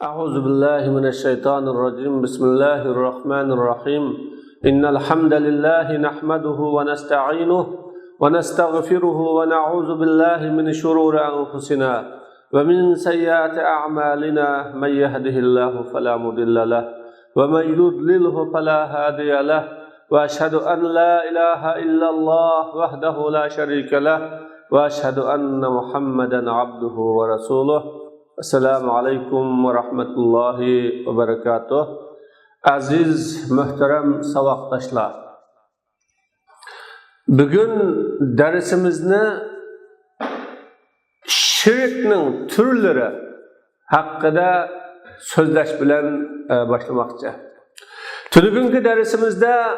أعوذ بالله من الشيطان الرجيم بسم الله الرحمن الرحيم إن الحمد لله نحمده ونستعينه ونستغفره ونعوذ بالله من شرور أنفسنا ومن سيئات أعمالنا من يهده الله فلا مضل له ومن يضلله فلا هادي له وأشهد أن لا إله إلا الله وحده لا شريك له وأشهد أن محمدا عبده ورسوله Assalamu alaikum ve rahmetullahi ve berekatuh. Aziz, muhterem savaqtaşlar. Bugün dersimizni şirkning türleri haqida so'zlash bilan boshlamoqchi. Bugungi darsimizda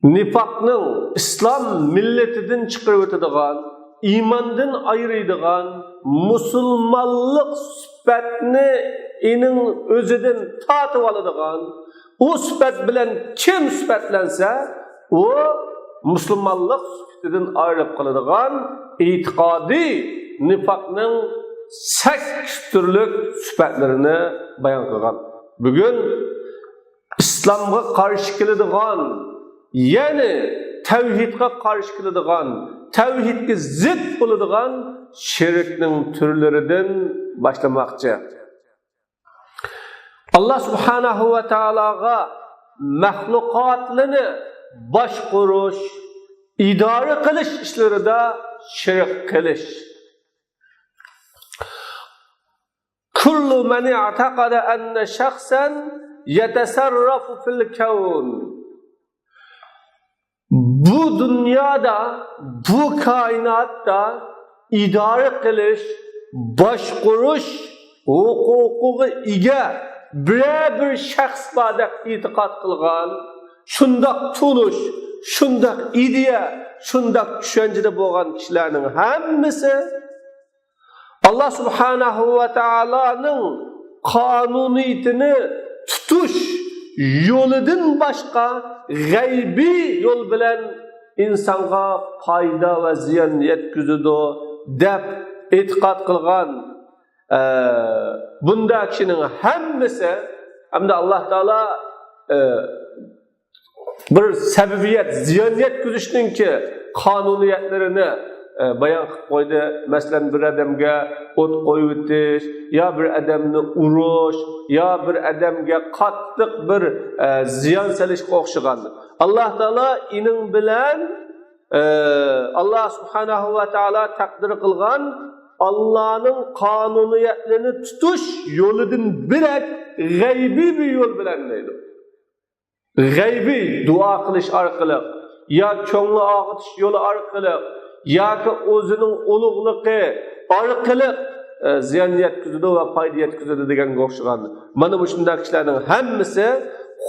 nifaqning islom millatidan chiqarib o'tadigan, iymondan ayiradigan musulmonlik sifatini inin o'zidan tatib oladigan, u sifat bilan kim sifatlansa, u musulmonlik sifatidan ayrilib qoladigan e'tiqodiy nifaqning 8 turlik sifatlarini bayon qilgan. Bugun islomga qarshi keladigan, ya'ni tavhidga qarshi keladigan, tavhidga zid bo'ladigan şirkning türlerinden başlamakçı. Allah subhanahu ve taalaga mahlukatlarını başkuruş, idare kılış işlerinde şirk kılış. Kullu men i'taqada enne şahsen yetesarrafu fil kevn. Bu dünyada, bu kainatta idare qilish, boshqarish huquqiga ega bir shaxs bor deb e'tiqod qilgan, shundoq tunish, shundoq ideya, shundoq tushunchada bo'lgan kishilarning hammasi Allah subhanahu va taoloning qonuniyatini tutish yo'lidan boshqa g'aybiy yo'l bilan insonga foyda va ziyon yetkazadi deb e'tiqod qilgan bunda kishining hammasi hamda Alloh taolo bir sababiyat ziyon yetkazishninki qonuniyatlarini bayon qilib qo'ydi. Masalan, bir odamga o't qo'yib o'tish, yo bir odamni urish, yo bir odamga qattiq bir ziyon solishga o'xshagan. Alloh taolo ining bilan Allah subhanahu va taolo taqdir qilgan Allah'ın qonuniyatlarini tutish yo'lidan birak g'aybiy bir yo'l bilan deydi. G'aybiy duo qilish orqali, yo ko'ngli og'itish yo'li orqali, yoki o'zining ulug'ligi orqali ziyon yetkazadi va foyda yetkazadi deganga o'xshagan. Mana bu shunday kishilarning hammasi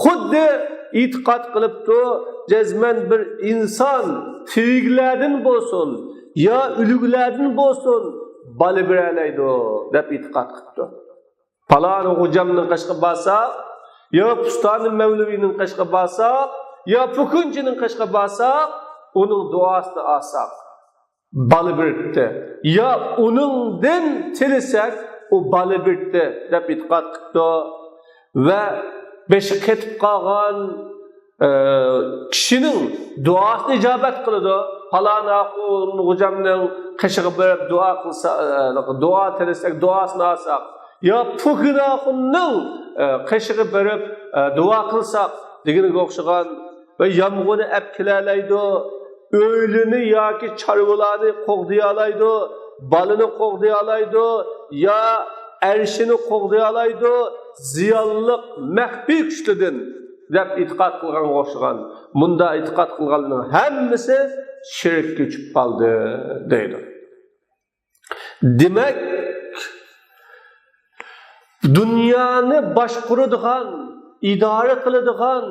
xuddi e'tiqod qilibdi, cezmen bir inson tiriklardan bo'lsin, yo ulug'lardan bo'lsin, bali beralaydi deb e'tiqod qilibdi. Falon hujamning qashqa bo'lsa, yo Pustoni Mavlavining qashqa bo'lsa, yo Pukunchining qashqa bo'lsa, uning duosini olsak bali beribdi. Yo uningdan tilasak, u bali beribdi deb e'tiqod qilibdi va beshi ketib qolgan kishining duosini ijobat qiladi. Falon hujamning qashig'i berib duo qilsa, duo tilasak duosini olsak, yo Pukunaxunning qashig'i berib duo qilsak deganga o'xshagan va yomg'irni olib kelalaydi, o'ylini yoki chorvalarni qo'g'diy olaydi, balini qo'g'diy olaydi, yo arshini qo'g'diy olaydi, ziyonliq maxfiy kuchlidan deb e'tiqod qilgan o'xshagan. Bunda e'tiqod qilganlarning hammasi shirkka tushib qoldi deydi. Demak, dunyoni boshqaradigan, idora qiladigan,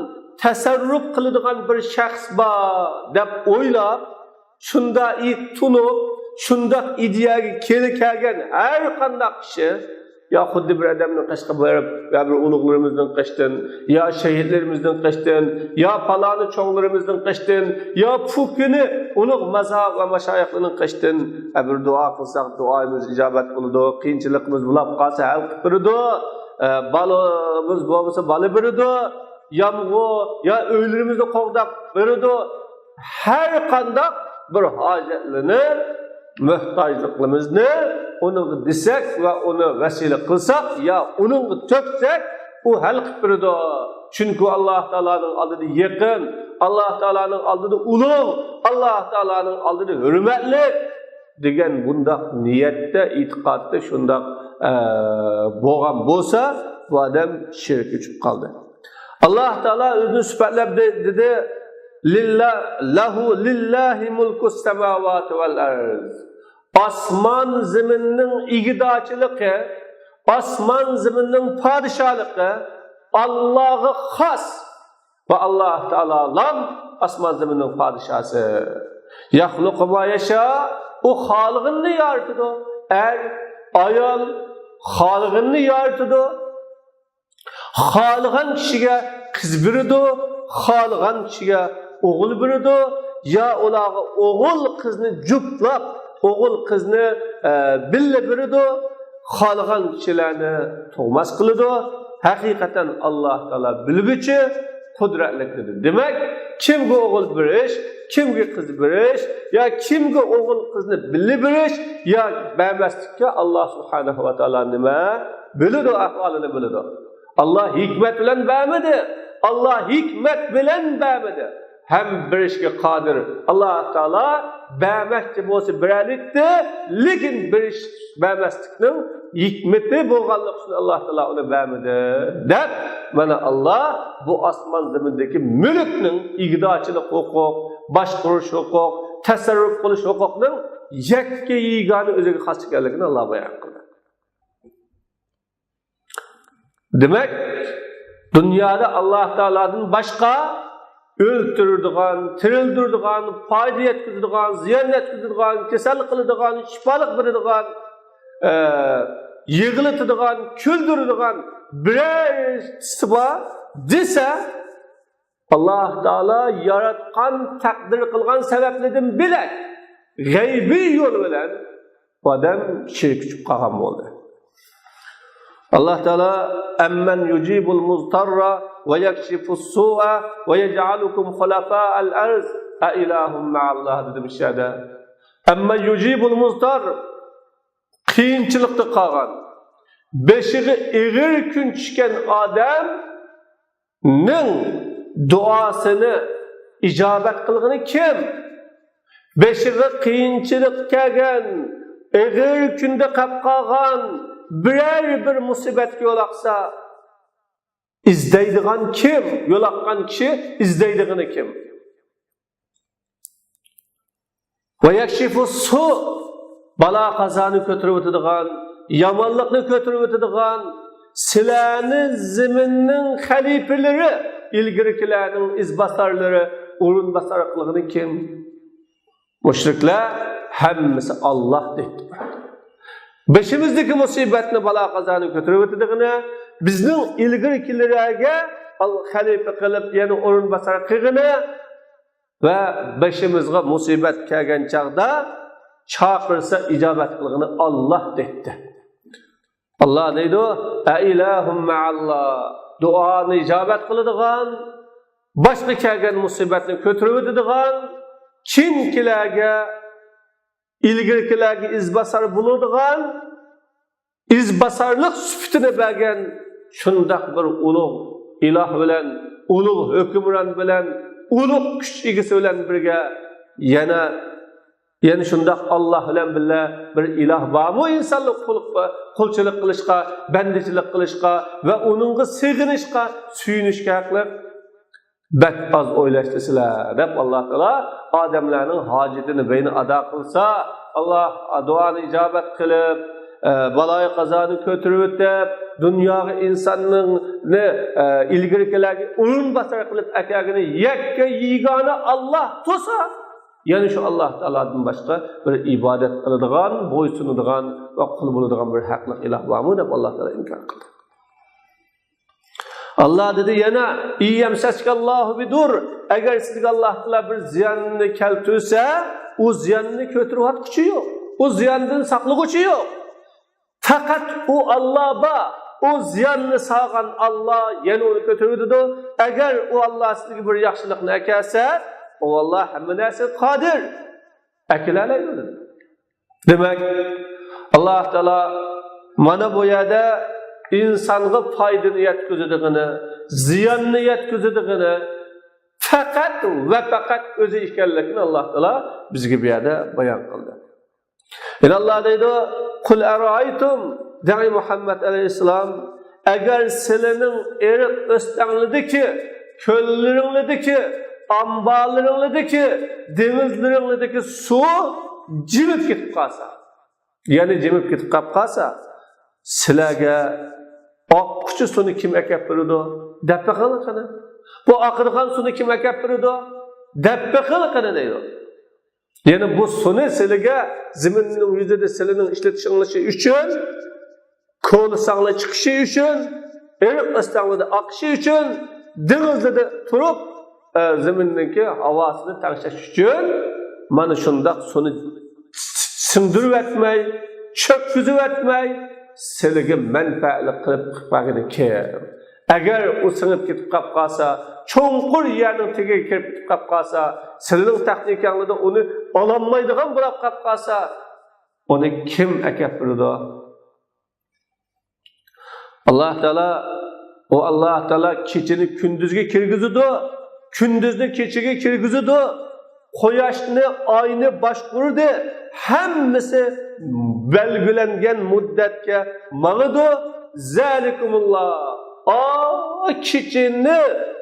tasarruf qiladigan bir shaxs bor deb o'ylab, shunda tunib, shunda ideyaga kelgan har qanday kishi ya xuddi bir adamning qashqa berib, ya bir ulug'larimizning qashdan, ya shahidlarimizning qashdan, ya faloni cho'nglarimizning qashdan, ya pukini ulug' mazhab va mashayiqlarning qashdan bir duo qilsak, duoimiz ijobat bo'ladi, qiyinchiligimiz bo'lib qolsa hal qilib beradi, balamiz bo'lsa bala beradi, yomg'ir ya o'ylarimizni qo'g'dab beradi. Her qandaq bir hojatlarni, muhtojligimizni onu desek ve onu vesile kılsak ya onu töksek o hal qilib beradi. Çünkü Allah Teala'nın aldığını yakın, Allah Teala'nın aldığını ulug', Allah Teala'nın aldığını hürmetli degan bundaq niyette, itiqatda şundaq bo'lgan bo'lsa, bu adam shirk uchib qoldi. Allah Teala o'zini sifatlab dedi: lillahi mulkus semavati vel arz. Asman zeminin igidachılığı, asman zeminin padişahlığı Allah'a has ve Allah Teala'dan asman zeminin padişahı. Yahluqu ma yasha, o halıqını yaratıdı. Ayol halıqını yaratıdı. Halıqan kişiye kız berdi, halıqan kişiye oğul berdi. Ya olağı oğul kızını juplab, oğul kızını billa berdi. Halıqan kişilerini tug'mas qiladi. Hakikaten Allah Teala bilguchi, kudretlidir. Demek kimge oğul beriş, kimge kız beriş, ya kimge oğul kızını billi beriş, ya beğenmezlikle Allah Subhanahu ve Teala nime bilidi, ahvalini bilidi. Allah hikmet bilen beğenmedi. Allah hikmet bilen beğenmedi. Hem berişke kadir. Allah Teala beğenmekçi bolsa birerlikti, lekin beriş beğenmezlikinin hikmeti bo'lganligi uchun Allah Teala onu beğenmedi. Deb mana Allah bu asman zemindeki mülkning igdorchilik huquq, boshqarish huquq, tasarruf qilish huquqining yakka yegani o'ziga xos ekanligini Allah bayon qildi. Demek dünyada Allah Teala'dan başka öldürürdüğün, tirildirdiğin, fayda yetkizdirdiğin, ziyan yetkizdirdiğin, kesellik kılıdığın, şifalık verirdiğin, yığılıtırdiğin, küldürürdüğün birer sıva dese Allah Teala yaratkan, takdir kılgan sebeplerden bile gaybi yol bilen adam şirk küçük kalkan oldu. Allah Teala emmen yucibul muztarra ve yakşifus su'a ve yec'alukum hulafa'al arz a ilahum ma'allah dedi müşahede. Emmen yucibul muztar qiyinchilikda qolgan, beshig'i ig'ir kun tushgan odamning duosini ijobat qilgani kim? Beshig'i qiyinchilik kelgan, ig'ir kunda qolib qolgan birer bir musibatga yo'laqsa izlaydigan kim? Yo'laqgan kishi izlaydigani kim? Ve yakshifu su, bala qazani ko'tarib o'tadigan, yomonlikni ko'tarib o'tadigan, sizlarni zaminning xalifalari, ilgirikilarning izbasarlari, o'rinbosarligini kim? Mushriklar hammasi Allah deydi. Başımızdaki musibetni bala qazani ko'tarib o'tadigan, bizning ilgirikilarga xalifa qilib, yana o'rinbosar qilgani ve başımızga musibet kelgan chaqda chaqirsa ijobat qilgani Allah deydi. Allah deydi: "A ilahum ma'allah." Duoni ijobat qiladigan, boshqa kelgan musibatni ko'tarib o'tadigan, kimkilarga ilgirikilarga izbasar bo'ladigan, izbasarlik sifatini bergan shundaq bir ulug' iloh bilan, ulug' hukmron bilan, ulug' kuch egasi bilan birga yana shundaq Allah bilan birga bir iloh bormi insonlik qulchilik qilishga, bandichilik qilishga va uningga sig'inishga, suyunishga haqli bak az o'ylashdilar deb Allah Teala odamlarning hojatini beyni ado qilsa, Allah duoni ijobat qilib, balay qazoni ko'tarib o'tib, dunyoga insonning ilgirikilarga o'rinbosar qilib akagini yakka yegani Allah to'sa, Yani şu Allah Teala'dan başka bir ibadet kıladigan, boysunadigan ve kul bo'ladigan bir haqli ilah bormi deb Allah Teala inkar qildi. Allah dedi yana iyamsaskallahu bidur. Agar sizga Allah Teala bir ziyanni keltirsa, o ziyanni ko'tarayotguchi yo'q. O ziyandan saqlag'uchi yo'q. Faqat o Allah ba, o ziyanni sağgan Allah yana onu ko'taradi. Agar o Allah sizga bir yaxshilikni akelsa, o Allah hamma narsa qodir. Akilalaydi. Demak, Allah Teala mana bu yerda insonga foydani yetkazadiganini, ziyonni yetkazadiganini faqat va faqat o'zi ekanligini Allah Teala bizga bu yerda bayon qildi. Yani Allah deydi: "Kul araytum" Da'i Muhammad aleyhisselam, agar sizlarning eriq o'stanglidiki, ko'llaringlardagi, ambarlaringlardagi, dengizlaringlardagi suv jimib ketib qolsa, ya'ni jimib ketib qolsa, sizlarga oqquchi suvni kim akab beradi? Dabbaqani qani? Bu oqirgan suvni kim akab beradi? Dabbaqani qani deydi. Yani bu suvni sizlarga zaminning yuzida sizlarning ishlatishingiz uchun, ko'l saqlab chiqishi uchun, eriq o'stanglida oqishi uchun, dengizda turib, zaminniki havosini tangshash uchun mana shundoq suvni singdirib etmay, cho'kkizib etmay, sizlarga manfaatli qilib qilmagani kerak. Agar u singib ketib qolsa, cho'nqur yerning tagiga kirib ketib qolsa, sizlarning texnikangizda uni ololmaydigan bo'lib qolsa, uni kim akab beradi? Allah Teala kechini kunduzga kirgizadi, kunduzni kechaga kirgizadi, quyoshni, oyni boshqurdi, hammasi belgilangan muddatga mag'idi. Zalikumullah. Kechini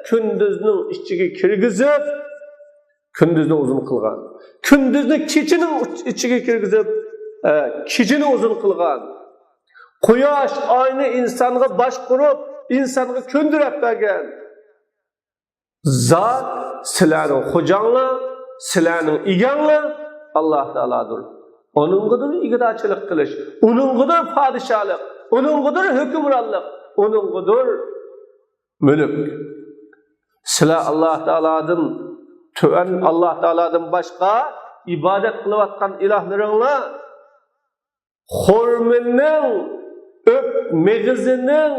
kunduzning ichiga kirgizib, kunduzni uzun qilgan. Kunduzni kechining ichiga kirgizib, kechini uzun qilgan. Quyosh, oyni insonga boshqurib, insonga ko'ndirib bergan zot sizlarning xo'janglar, sizlarning eganglar Allah Teala'dır. Onungadır igdachilik qilish, onungadır podshohlik, onungadır hukmronlik, onungadır mulk. Sizlar Allah Teala'dan boshqa ibodat qilayotgan ilohlaringlar xurminning meg'izining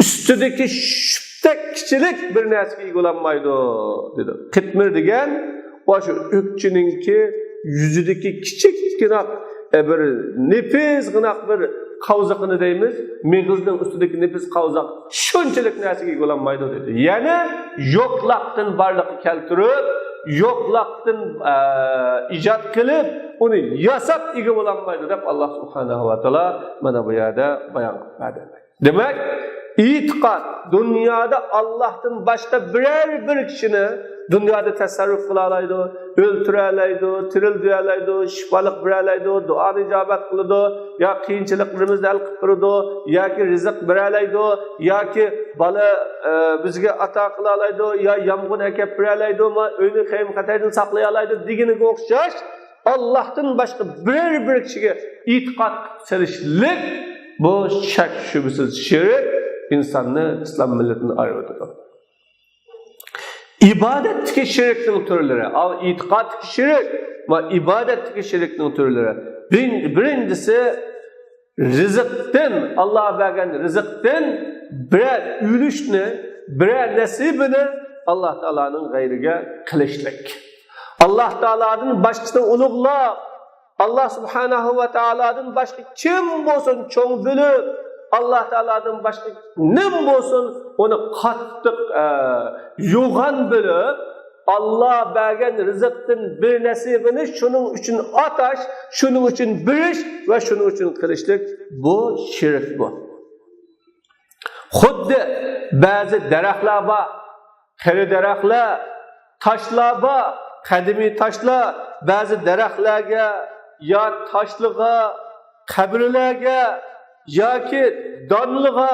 ustidagi shubtak kichilik bir narsaga egolanmaydi dedi. Qitmir degan o'sha o'kchininki yuzidagi kichikgina bir nefisgina bir qavzaqini deymiz, meg'izning ustidagi nefis qavzaq shunchalik narsaga egolanmaydi dedi. Ya'ni yo'qlikdan barliqqa keltirib, yo'qlikdan ijod qilib, uni yasab ega bo'lanmaydi deb Alloh subhanahu va taolo mana bu yerda bayon qiladi. Demak, e'tiqod dunyoda Allohdan boshqa biror bir kishini dunyoda tasarruf qila oladi, o'ltira oladi, tirildi oladi, shifoliq bera oladi, duoni ijobat qiladi, yo qiyinchiliklarimizni hal qilib beradi, yoki rizq bera oladi, yoki bola bizga ato qila oladi, yo yomg'ir akab bera oladi, uyni qayim qataydan saqlay oladi deganiga o'xshash Allohdan boshqa biror bir kishiga e'tiqod qilishlik bu shak shubhasiz shirk insonni islom millatidan ayiradi. İbadetki şirkning türleri, itiqadki şirk ve ibadetki şirkning türleri. Birincisi rizqdan, Allah bergan rizqdan birer ülüşni, birer nasibini Allah Teala'nın gayriga qilishlik. Allah Teala'dan boshqasini ulug'lab, Allah Subhanahu va Teala'dan boshqa kim bo'lsin cho'ng bilib, Allah Teala'dan başka nim olsun onu qattiq yo'g'on bilib, Allah bergan rizqdan bir nasibini shuning uchun atash, shuning uchun berish va shuning uchun qilishlik bu shirk bu. Xuddi ba'zi daraxtlar bor, qari daraxtlar, toshlar bor, qadimiy toshlar, ba'zi daraxtlarga yo toshliga, qabrlarga yoki donliga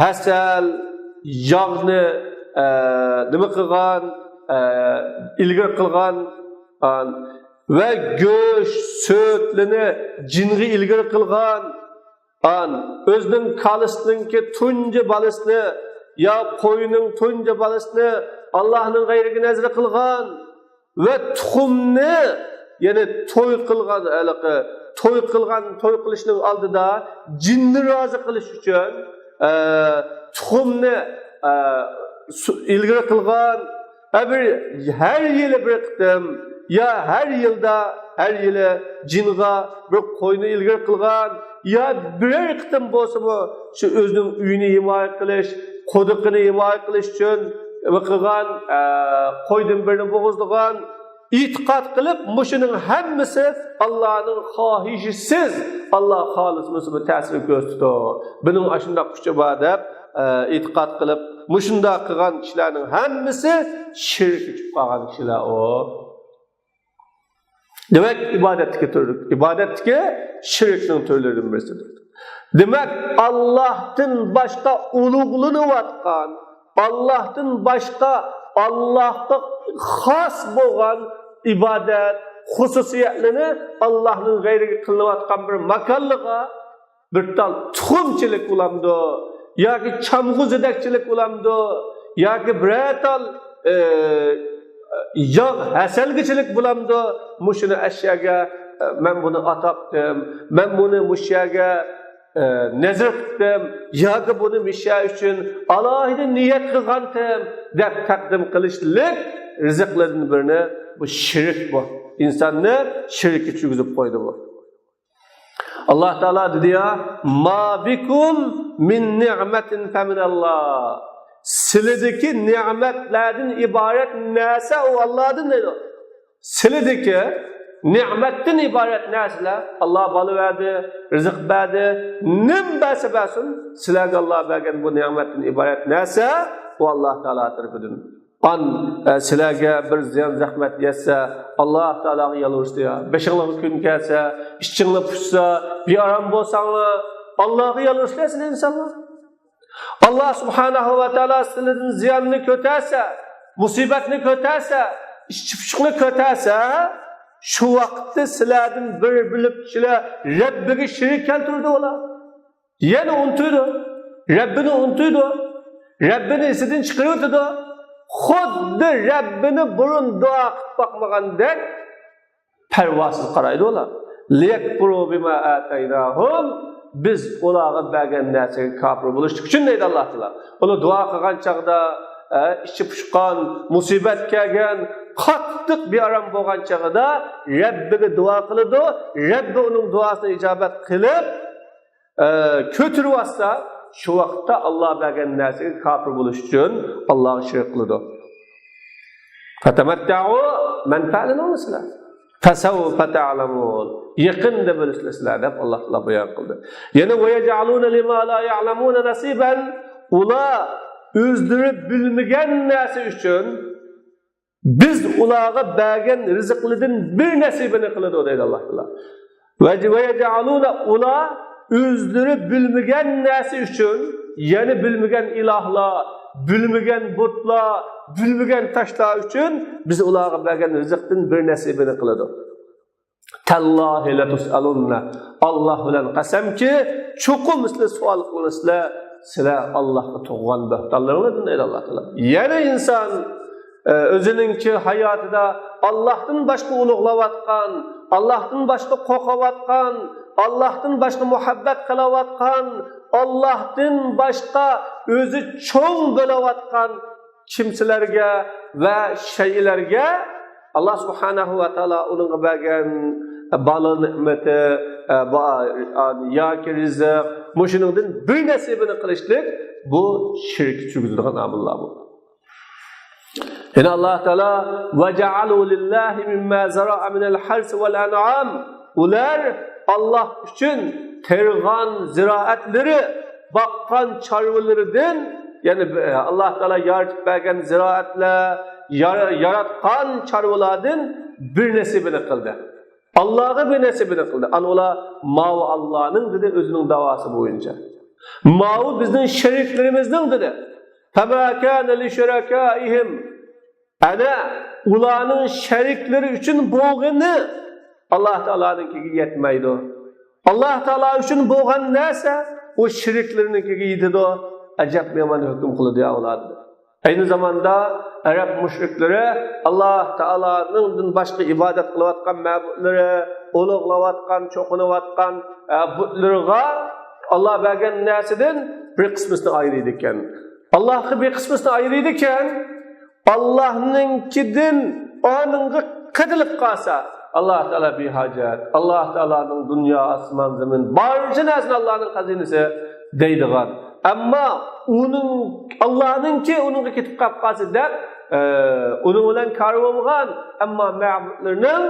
hasal, yog'ni nima qilgan, ilgir qilgan va go'sht, so'tlarni jinga ilgir qilgan, o'zining kalisninki tunji balasini ya qo'yning tunji balasini Allohning g'ayriga nazr qilgan va tuxumni ya'ni to'y qilgan to'y qilishning oldida jinni rozi qilish uchun tuxumni ilgari qilgan har yili bir qitim ya har yili jinga bir qo'yni ilgari qilgan ya birer qitim bo'lsa-mu shu o'zining uyini himoya qilish, quduqini himoya qilish uchun qilgan qo'ydan birini bo'g'izlagan e'tiqod qilib, mushuning hammasi Allohning xohishisiz, Alloh xolis musulmo ta'sir ko'rsatdi. Buning ashunda kuchi bor deb e'tiqod qilib, mushunda qilgan kishilarning hammasi shirk uchib qolgan kishilar o. Demak, ibodatga shirkning turlaridan birisidir. Demak, Allohdan boshqa ulug'lanayotgan, Allohdan boshqa Allohga xos bo'lgan ibodat xususiyatlarini Allohning g'ayriga qilinayotgan bir makonliga bir tal tuxumchilik bo'lamdi yoki chamg'uzidakchilik bo'lamdi yoki bir tal yog' hasalgichilik bo'lamdi. Mushuni ashyaga men buni ataqdim, men buni mushaga nazar qildim yoki buni misha uchun alohida niyat qilgandim deb taqdim qilishlik rizqlardan birini bu shirk bu. İnsonni shirkka tushirib qo'ydi bu. Alloh taolo dedi ya, "Ma bikum min ni'matin faminalloh." Sizlardagi ne'matlardan iborat narsa u Allohdan dedi. Sizlardagi ne'matdan iborat narsalar Alloh bola berdi, rizq berdi, nim bersin, sizlarga Alloh bergan bu ne'matdan iborat narsa u Alloh taolo tarafidan. Sizlarga bir ziyon zahmat yetsa, Alloh taologa yalvarishdi ya. Beshinliq kun kelsa, ishinglar pushsa, bearam bo'lsanglar, Allohga yalvarishlasizlar insonlar. Allah subhanahu va taolo sizlardan ziyonni ko'tarsa, musibatni ko'tarsa, ishchi-pushqni ko'tarsa, shu vaqtda sizlardan bir bilib kishilar Rabbiga shirik keltirdi ular. Yana unutdi. Rabbini unutdi. Rabbini esidan chiqardi. Xuddi Rabbini burun duo qilib boqmagandek parvosiz qaraydi ular. Liyakfuru bima ataynahum, biz ularga bergan narsaga kofir bo'lishlik uchun deydi Alloh taolo. Ular duo qilgan chaqda ichi pushqan, musibat kelgan, qattiq bearam bo'lgan chaqda Rabbiga duo qiladi. Rabbi uning duosini ijobat qilib ko'tirib olsa, shu vaqtda Alloh bergan narsaga kofir bo'lish uchun Allohga shirk qiladi. Fatamatta'u man fa'alana misla fasawfa ta'lamun. Yaqinda bilasizlar deb Alloh taolo bayon qildi. Yana va yaj'aluna lima la ya'lamuna nasiban, ular o'zlari bilmagan narsa uchun biz ularga bergan rizqlardan bir nasibini qiladi deydi Alloh taolo. Va yaj'aluna ular o'zlari bilmagan narsa uchun, ya'ni bilmagan ilohlar, bilmagan butlar, bilmagan tashlar uchun biz ularga bergan rizqdan bir nasibini qiladi. Tallahi la tusalunna. Alloh bilan qasamki, cho'qim sizlar savol qilasizlar, sizlar Allohga tug'gan baxtlarlarni deydi Alloh taolo. Yana inson o'zininki hayotida Allohdan boshqa ulug'layotgan, Allohdan boshqa qo'rqayotgan, Allohdan boshqa muhabbat qilayotgan, Allohdan boshqa o'zi cho'ng bo'layotgan kimsalarga va shaylarga Allah subhanahu va taolo uningga bergan balo ne'mati, yoki rizq, mushuningdan bir nasibini qilishlik bu shirk tushiradigan amallar bu. Yana Alloh taolo va ja'alu lillahi mimma zara'a min al-hars wal an'am. Ular Alloh uchun terg'an ziroatlari, boqqan chorvalaridan, ya'ni Alloh taolo yaratib bergan ziroatlar, yaratgan chorvalardan bir nasibini qildi. Allohga bir nasibini qildi. Ular mavi Allohning dedi o'zining davosi bo'yicha. Mavi bizning sheriklarimizning dedi. Fama kana li shurakaihim. ana ularning sheriklari uchun bo'lgani Alloh taoloninkiga yetmaydi. Alloh taolo uchun bo'lgan narsa o shiriklarnikiga yetadi. Ajab yomon hukm qiladi avlod. Aynı zamanda Arab müşriklari Alloh taoloning boshqa ibodat qilayotgan ma'budlari, ulug'layotgan, cho'qinayotgan butlarga Alloh bergan narsadan bir qismini ayiradi ekan. Allohga bir qismini ayiradi ekan, Allohninkidan oningga qitilib qolsa, Alloh taolo behojat. Alloh taoloning dunyo, osmon, zamin barcha narsani Allohning xazinasi deydigan. Ammo Allohninki uningga ketib qolsa deb, uning bilan qarvolgan, ammo ma'budlarning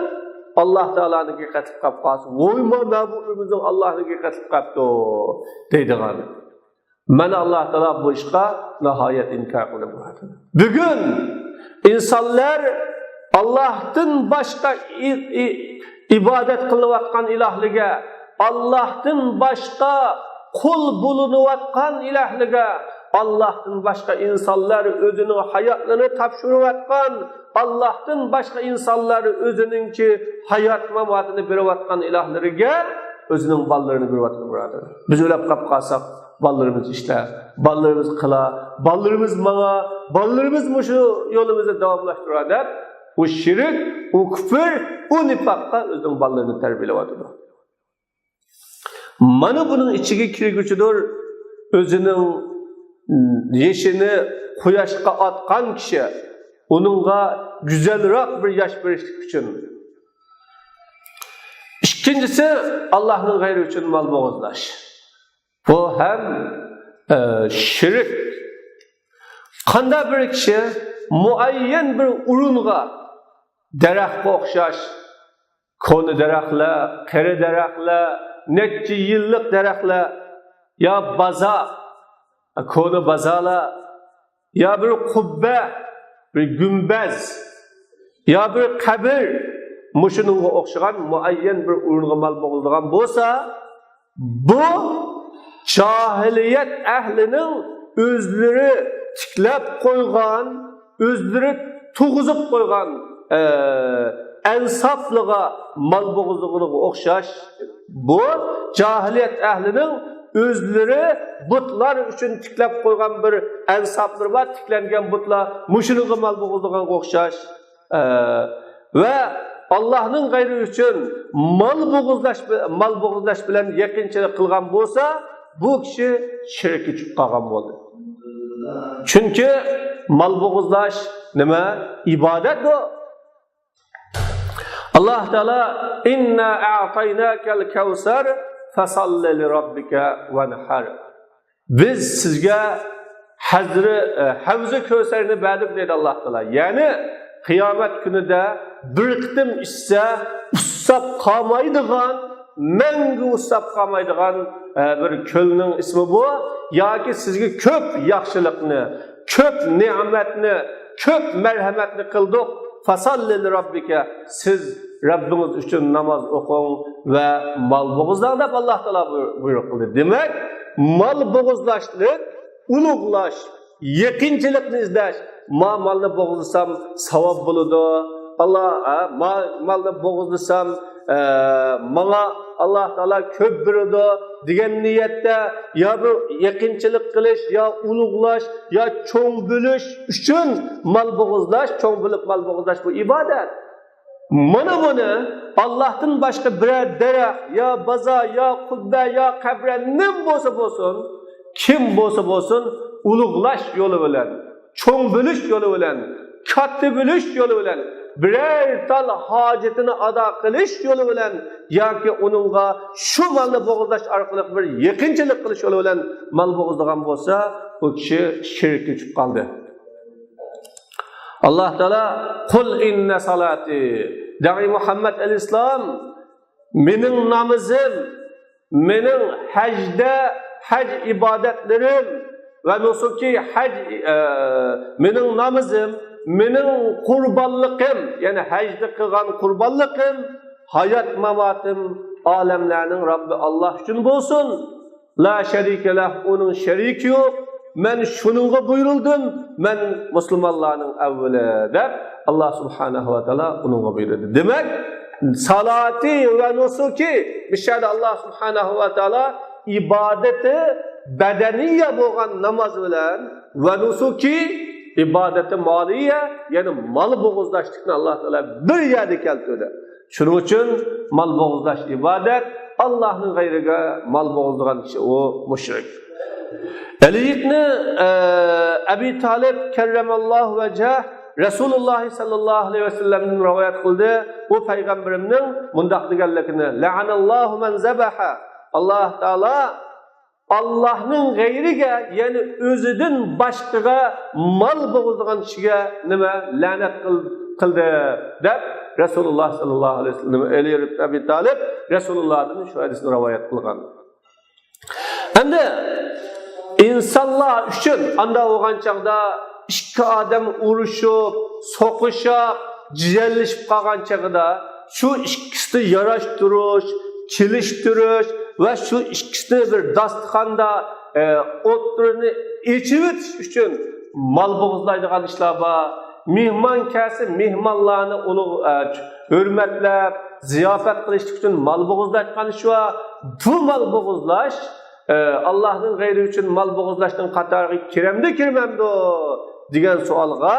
Alloh taoloniga ketib qolsa, "Voyma ma'budlarimizning Allohniga ketib qoldi" deydigan. Mana Alloh taolo bu ishga nihoyat inkor qilib qo'yadi. Bugun insonlar Allohdan boshqa ibodat qilayotgan ilohlarga, Allohdan boshqa qul bo'linayotgan ilohlarga, Allohdan boshqa insonlar o'zining hayotlarini topshirayotgan, Allohdan boshqa insonlar o'zininki hayot mamotini berayotgan ilohlarga o'zining bolalarini berayotgan bo'ladi. Biz o'lab qolsak, bolalarimiz ishlar, bolalarimiz qila, bolalarimiz mana, bolalarimiz shu yo'limizda davomlashtiradi. O şirk, o küfür, o nifakka o'zining bolalarini tarbiyalayotdi. Mana bunun ichiga kirguchidir o'zining yeshini quyoshga otgan kishi, uningga go'zalroq bir yosh berishlik uchun. Ikkinchisi Allohning g'ayri uchun mol bo'g'izlash. Bu ham shirk. Qanday bir kishi muayyan bir urunga daraxtga o'xshash, koni daraxtlar, qari daraxtlar, necha yillik daraxtlar, ya baza, koni bazalar, ya bir qubba, bir gumbaz, ya bir qabr, mushuningga o'xshagan muayyan bir urunga mol bo'g'ildigan bo'lsa, bu jahiliyat ahlining o'zlari tiklab qo'ygan, o'zlari tug'izib qo'ygan ansofliga mol bo'g'izligiga o'xshash. Bu jahiliyat ahlining o'zlari butlar uchun tiklab qo'ygan bir ansoflar va tiklangan butlar mushuniga mol bo'g'izligiga o'xshash. Va Allohning g'ayri uchun mol bo'g'izlash bilan yaqinchilik qilgan bo'lsa, bu kishi shirkka tushib qolgan bo'ldi. Chunki mol bo'g'izlash nima? Ibodat bu. Alloh taolo inna a'taynakal kawsar fasalli li robbika vanhar. Biz sizga havzi kawsarni berdik dedi Alloh taolo. Ya'ni qiyomat kunida bir qitim ichsa usab qolmaydigan, mangu usab qolmaydigan bir ko'lning ismi bu. Yoki sizga ko'p yaxshilikni, ko'p ne'matni, ko'p marhamatni qildik. Fasalli li robbika, siz Rabbingiz uchun namoz o'qing va mol bo'g'izlang deb Alloh taolo buyruq qildi. Demak, mol bo'g'izlashlik, ulug'lash, yaqinchilikni izlash. Malni bo'g'izlasam savob bo'ladi. Allah malni bo'g'izlasam menga Alloh taolo ko'p beradi degan niyatda yo bir yaqinchilik qilish, yo ulug'lash, yo cho'ng bo'lish uchun mol bo'g'izlash, cho'ng bo'lib mol bo'g'izlash bu ibodat. Mana buni Allohdan boshqa biror daraxt, yo baza, yo qubba, yo qabra nim bo'lsa bo'lsin, kim bo'lsa bo'lsin ulug'lash yo'li bilan, cho'ng bo'lish yo'li bilan, katta bo'lish yo'li bilan, biror tal hojatini ado qilish yo'li bilan yoki uningga shu molni bo'g'izlash orqali bir yaqinchilik qilish yo'li bilan mol bo'g'izlagan bo'lsa, u kishi shirkka tushib qoldi. Alloh taolo qul inna salati da'i Muhammad al-Islam mening namozim, mening haj ibodatlarim va nusuki haj mening namozim, mening qurbonliqim, ya'ni hajda qilgan qurbonliqim, hayot mamotim olamlarning Robbi Alloh uchun bo'lsin. La sharika lah, uning shariki yo'q. men şununga buyuruldim, men musulmonlarning avvali deb Allah subhanahu va taolo uningga buyurdi. Demak, salati va nusuki bishada Allah subhanahu va taolo ibadati badaniya bo'lgan namoz bilan va nusuki ibadati moliya, ya'ni mol bo'g'izlashlikni Alloh taolo bir yerda keltirdi. Shuning uchun mol bo'g'izlash ibodat, Allohning g'ayriga mol bo'g'izlagan kishi u mushrik. Aliyni Abi Talib karramallohu vajh Rasululloh sallallohu alayhi vasallamning rivoyat qildi. U payg'ambarimning mundaq deganligini, la'anallohu man zabaha. Alloh taolo Allah'ның g'ayriga, ya'ni o'zidan boshqaga mol bo'g'izlagan kishiga nima la'nat qildi deb Rasululloh sallallohu alayhi vasallam Ali ibn Abi Talib Rasulullohdan shu hadisni rivoyat qilgan. Endi insonlar uchun anda bo'lgan chaqda ikki odam urushib, so'qishib, jiyallashib qolgan chaqda shu ikkisini yarashtirish, kelishtirish ve şu ikkisini bir dasturxonda o'tirini ichib o'tish uchun mol bo'g'izlaydigan ishlar bor. Mehmon kelsa, mehmonlarni uni hurmatlab, ziyofat qilish uchun mol bo'g'izlaydigan ish bor. Bu mol bo'g'izlash Allohning g'ayri uchun mol bo'g'izlashning qatoriga kiramdi, kirmamdi degan savolga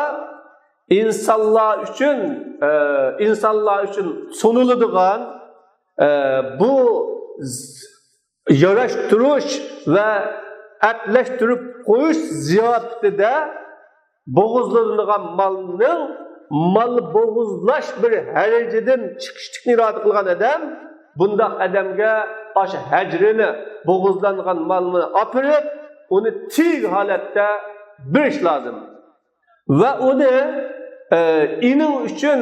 insonlar uchun suniladigan bu yarashtirish ve etleştirip koyuş ziyaretinde boğuzlanılan malının mal boğuzlaş bir dereceden çıkıştıkını irade kılgan adam bundaq adamga aşı hecrini boğuzlanılan malını apırıp onu tig halatda biriş lazım ve onu inin için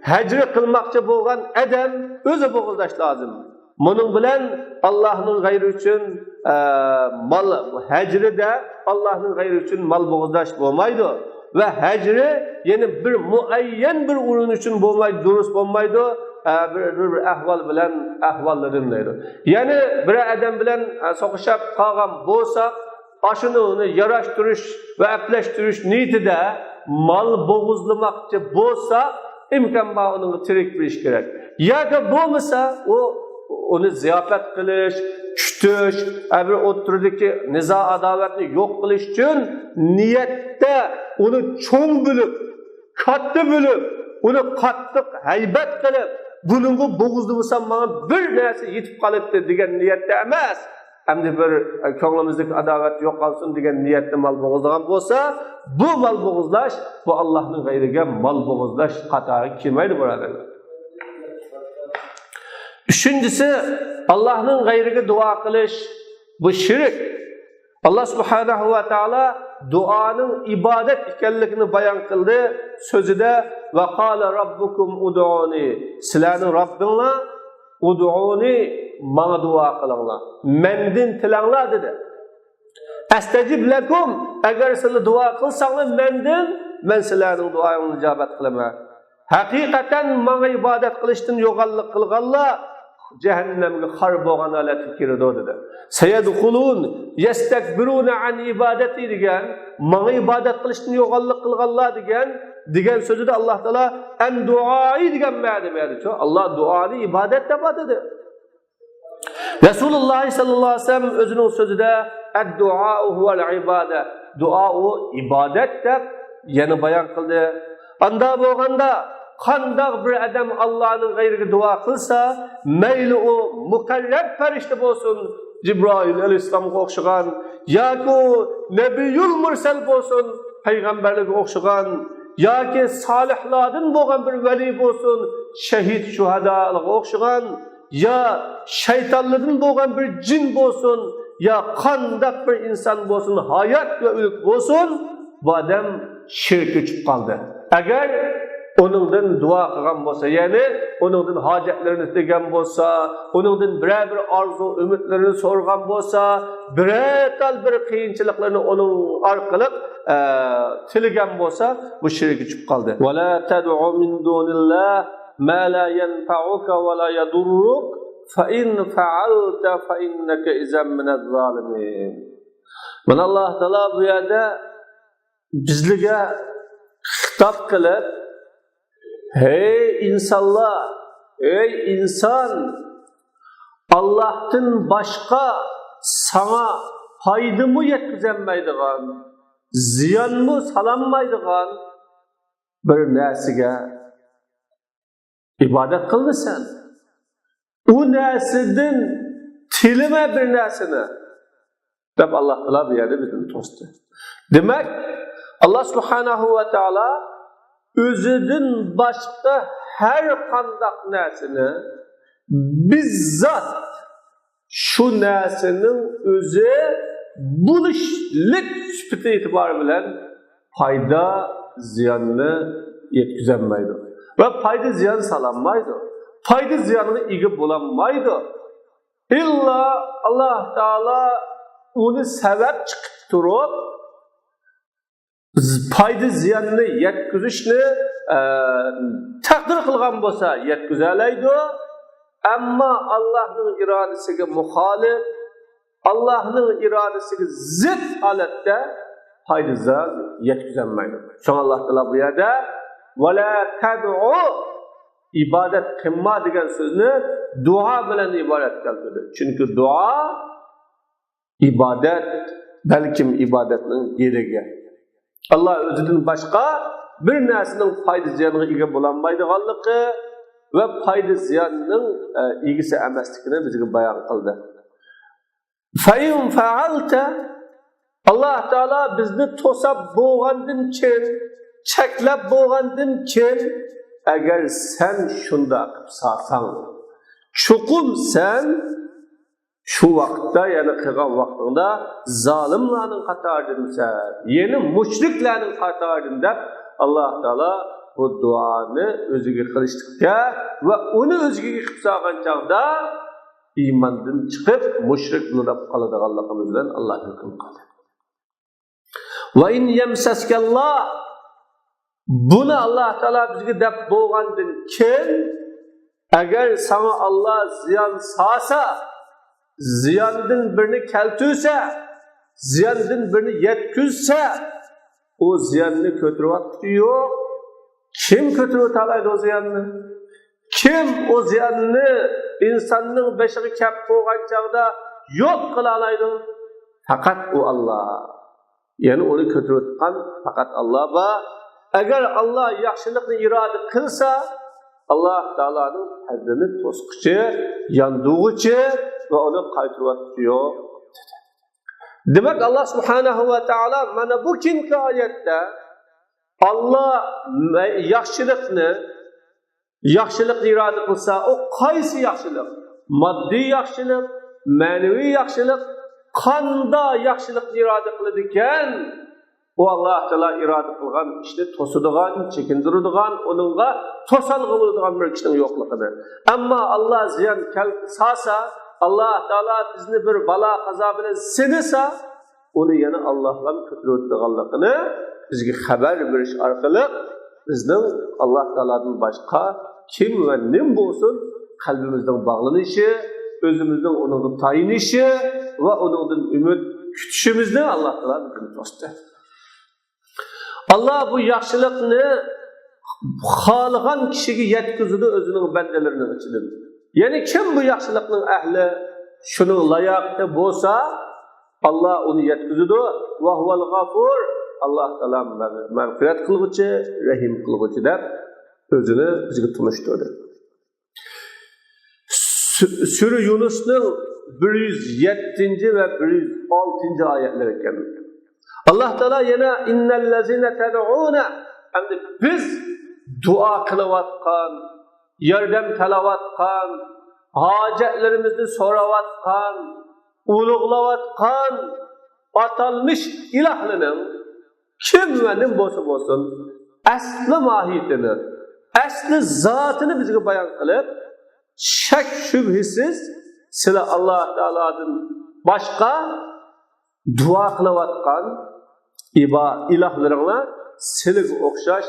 hecri kılmakçı bo'lgan adam özü boğuzlaş lazım. Bunun bilen Allah'ın gayrı için mal hecri de Allah'ın gayrı için mal boğuzlaş olmaydı ve hecri yeni bir muayyen bir ürün için olmaydı, dürüst olmaydı. Bir ahval bilen ahvallarım deydi. Yani bir adam bilen soğuşup kalgan bolsa aşını yaraştırış ve epleştiriş niyetinde mal boğuzlamakçı bolsa imkan var onun tirik bir iş gerek. Ya da bolmasa onu ziyafet kılış, kütüş, bir oturdaki niza adavetini yok kılış için niyette onu çoğun bölüp, katlı bölüp, onu katlık, heybet kılıp, bununla boğuzluğusan bana bir neyse yetip kalıptı degen niyette emez. Hem de bir köğlemizdeki adavet yok kalsın degen niyette mal boğuzlagan olsa, bu mal boğuzlaş, bu Allah'ın gayrıge mal boğuzlaş katarı kimeydi burada? Üçüncüsü, Allah'ın gayrıge dua kılış, bu şirk. Allah subhanahu wa ta'ala duanın ibadet ikenlikini bayan kıldı. Sözü de ve kâle rabbukum ud'uni. Sizlerin Rabbinle ud'uni bana dua kılınlar. Mendin tilanlar dedi. Estecib lekum. Eğer siz dua kılsanlar mendin, ben sizlerin duayını icabet kılma. Hakikaten bana ibadet kılıştın yoğallık kılganlar cehennemge har boğan aleti kirdi dedi. Seyedkulun yestekbiruna an ibadeti degen, bana ibadet kılıştın yoğallık kılganlar degen sözü de Allah Teala en duayı degen ma'lum. Allah duanı ibadet de dedi. Resulullah sallallahu aleyhi ve sellem özünün sözü de "Ed-duâ'u huvel ibâde." Dua o ibadet de yeni bayan kıldı. Anda boğanda qandaq bir adam Allah'ın gayriga dua kılsa, meyli o mukarrab farishta bo'lsin, Cibrail aleyhisselamga o'xshagan, yoki Nebiyul Mursal bo'lsin, payg'ambarlarga o'xshagan, yoki solihlardan bo'lgan bir vali bo'lsin, shahid shuhadolarga o'xshagan, ya shaytonlardan bo'lgan bir jin bo'lsin, ya qandaq bir inson bo'lsin, hayot va o'lik bo'lsin, bu odam shirkka tushib qoldi. Agar onundan dua kılgan bolsa, yani onundan hacetlerini isteyen bolsa, onundan birer bir arzu, ümitlerini sorgan bolsa, birer bir kıyınçılıklarını onun arkalık tiligen bolsa, bu şirki çıkıp kaldı. وَلَا تَدْعُ مِنْ دُونِ اللّٰهِ مَا لَا يَنْفَعُكَ وَلَا يَضُرُّكَ فَإِنْ فَعَلْتَ فَإِنَّكَ إِذًا مِنَ الظَّالِمِينَ. Mana Allah Teala bu yerde bizlige hitap kılıp, hey insanlar, ey insan, Allah'tan başka sana faydamı yetkizemeydiğin, ziyanımı salanmaydiğin bir nesige ibadet kıldı sen. O nesiden tilime bir nesine. Deb Allah Teala bir yerde bizni to'sdi. Demek Allah Subhanahu ve Teala özüdün başka her kandak nesini bizzat şu nesinin özü buluşluk süpütü itibarı bilen fayda ziyanını yetkizemeydi. Ve fayda ziyan salanmaydı. Fayda ziyanını igi bulanmaydı. İlla Allah Teala onu sebep çıkıp durup fayda ziyanını yetkizişini takdir kılgan bolsa yetkizaleydi. Ama Allah'ın iradesiga muhalif, Allah'ın iradesiga zıt aletde fayda ziyan yetkizemeydi. Şoň Allah Teala bu yerde وَلَا تَدْعُوا ibadet kılma degan sözünü dua bilen ibadet keltirdi. Çünkü dua ibadet, belkim ibadetinin geregi. Allah özüdün başka bir nersinin fayda ziyanına ega bolanmaydiganligi ve fayda ziyanının egisi emasligini bizge bayon qildi. فَاِنْ فَعَلْتَ Allah Teala bizni to'sab bo'lgandan keyin, cheklab bo'lgandan keyin eğer sen şunda kıpsasan, çukum sen şu vakta yani kılgan vaktinde zalimlerin katarındaysa, yeni müşriklerin katarında Allah Teala bu duanı özüge kılıştıkça ve onu özüge kıpsagan çağda imandan çıkıp müşrik nurab kalıdığanlığımızdan Allah hüküm kıldı. Ve in yemseskallah bunu Allah Teala bizge dep bolgandan keyin eğer sana Allah ziyan sağsa, ziyandan birini keltürse, ziyandan birini yetkizse, o ziyanını kötürüp diyor. Kim kötürüp alaydı o ziyanını? Kim o ziyanını insanın beşiği kep bolgan çağda yok kıla alaydı? Fakat o Allah. Yani onu kötürüpkan fakat Allah var. Eğer Allah yaxşılıkni irade kılsa, Allah Teala'nın haddini toskuçu, yandığı ve onu kaytırıp tutuyor. Demek Allah Subhanahu ve Teala mana bu kinki ayette Allah yaxşılıkni irade kılsa, o kaysi yaxşılık? Maddi yaxşılık, manevi yaxşılık, kanda yaxşılıkni irade kılıdiken o Allah Teala irade kılgan işte tosuduğan, çekindirdiğan, onunla tosal kılıdığan bir kişinin yokluğudur. Ama Allah ziyan sağsa, Allah Teala bizni bir bala azabıyla sinirse, onu yani Allah'la kötülüdüğanlığını bizge haber veriş arkalık bizden Allah Teala'nın başka kim ve nim bolsun kalbimizden bağlanışı, özümüzden onun tayinişi ve onun ümit kütüşümüzde Allah Teala bizi tostu. Allah bu yaxşılıkını xalığan kişiye yetkizdi özünün bendelerinin içinde. Yani kim bu yaxşılıkның ehli, şunun layıklı bolsa Allah onu yetkizdi. Ve huvel gafur. Allah Teala mağfiret kılgıcı, rahim kılgıcı dep özünü bizge tunuşturdu. Sure Yunus'un 107. ve 106. ayetleri geldi. Allah Teala yine innellezine ted'ûne endi biz dua kılıvatkan, yardım talavatkan, hacetlerimizni soravatkan, uluglavatkan atalmış ilahlının kim ve nim bolsun asli mahiyetini, asli zatını bizge bayan kılıp şek şübhisiz sila Allah Teala'dan başka dua kılıvatkan ilahlarına silik okşaş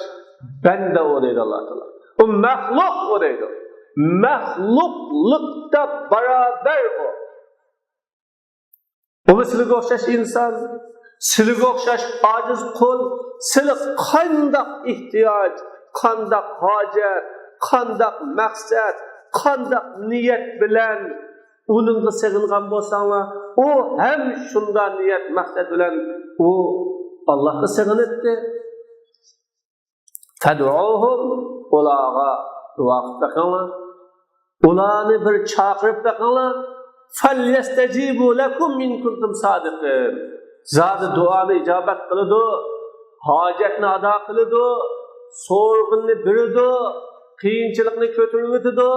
ben de o deydi Allah Teala. O mehluk o deydi. Mehluklukta beraber o. O sizga o'xshash inson, sizga o'xshash ojiz qul, sizga qanday ehtiyoj, qanday hojat, qanday maqsad, qanday niyat bilan uningga sig'ingan bo'lsanglar, u ham shunday niyat maqsad bilan u Allohga sig'inibdi. Tad'uhum, ularga duo qilib baqinglar. Ularni bir chaqirib baqinglar. Falyastajibu lakum in kuntum sadiqin. Zodi duoni ijobat qiladi, hojatni ado qiladi, so'rg'inni beradi, qiyinchilikni ko'tarib o'tadi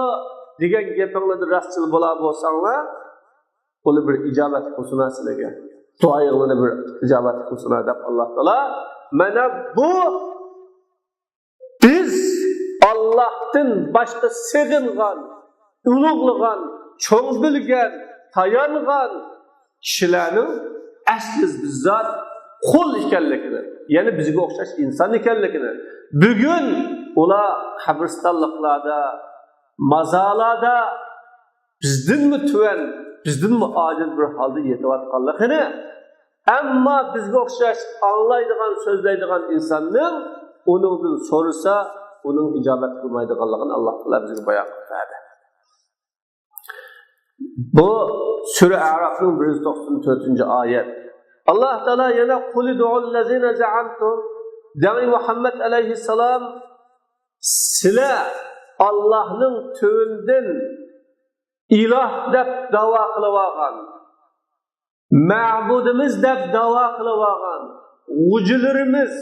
degan gapinglarda rostchil bo'lar bo'lsanglar, uni bir ijobat qilsin sizlarga. Duoyinglarni bir ijobat qilsin deb Alloh taolo mana bu biz Allohdan boshqa sig'ingan, ulug'lagan, cho'ng bilgan, tayangan kishilarning asli bizzat qul ekanligini, ya'ni bizga o'xshash inson ekanligini bugun ular qabristonliklarda, mazalarda bizdinmi tuvan, bizdinmi ojiz bir holda yetayotganligini, ammo bizga o'xshash anglaydigan, so'zlaydigan insonning uningdan so'rasa, uning ijobat qilmaydiganligini Alloh taolo bizga bayon qiladi. Bu Sura A'rafning 194-oyat. Alloh taolo yana qul du'allazina za'antum, Dani Muhammad alayhissalom, sizlar Allohning tövünden iloh deb da'vo qilib olgan, ma'budimiz deb da'vo qilib olgan, g'ujilarimiz,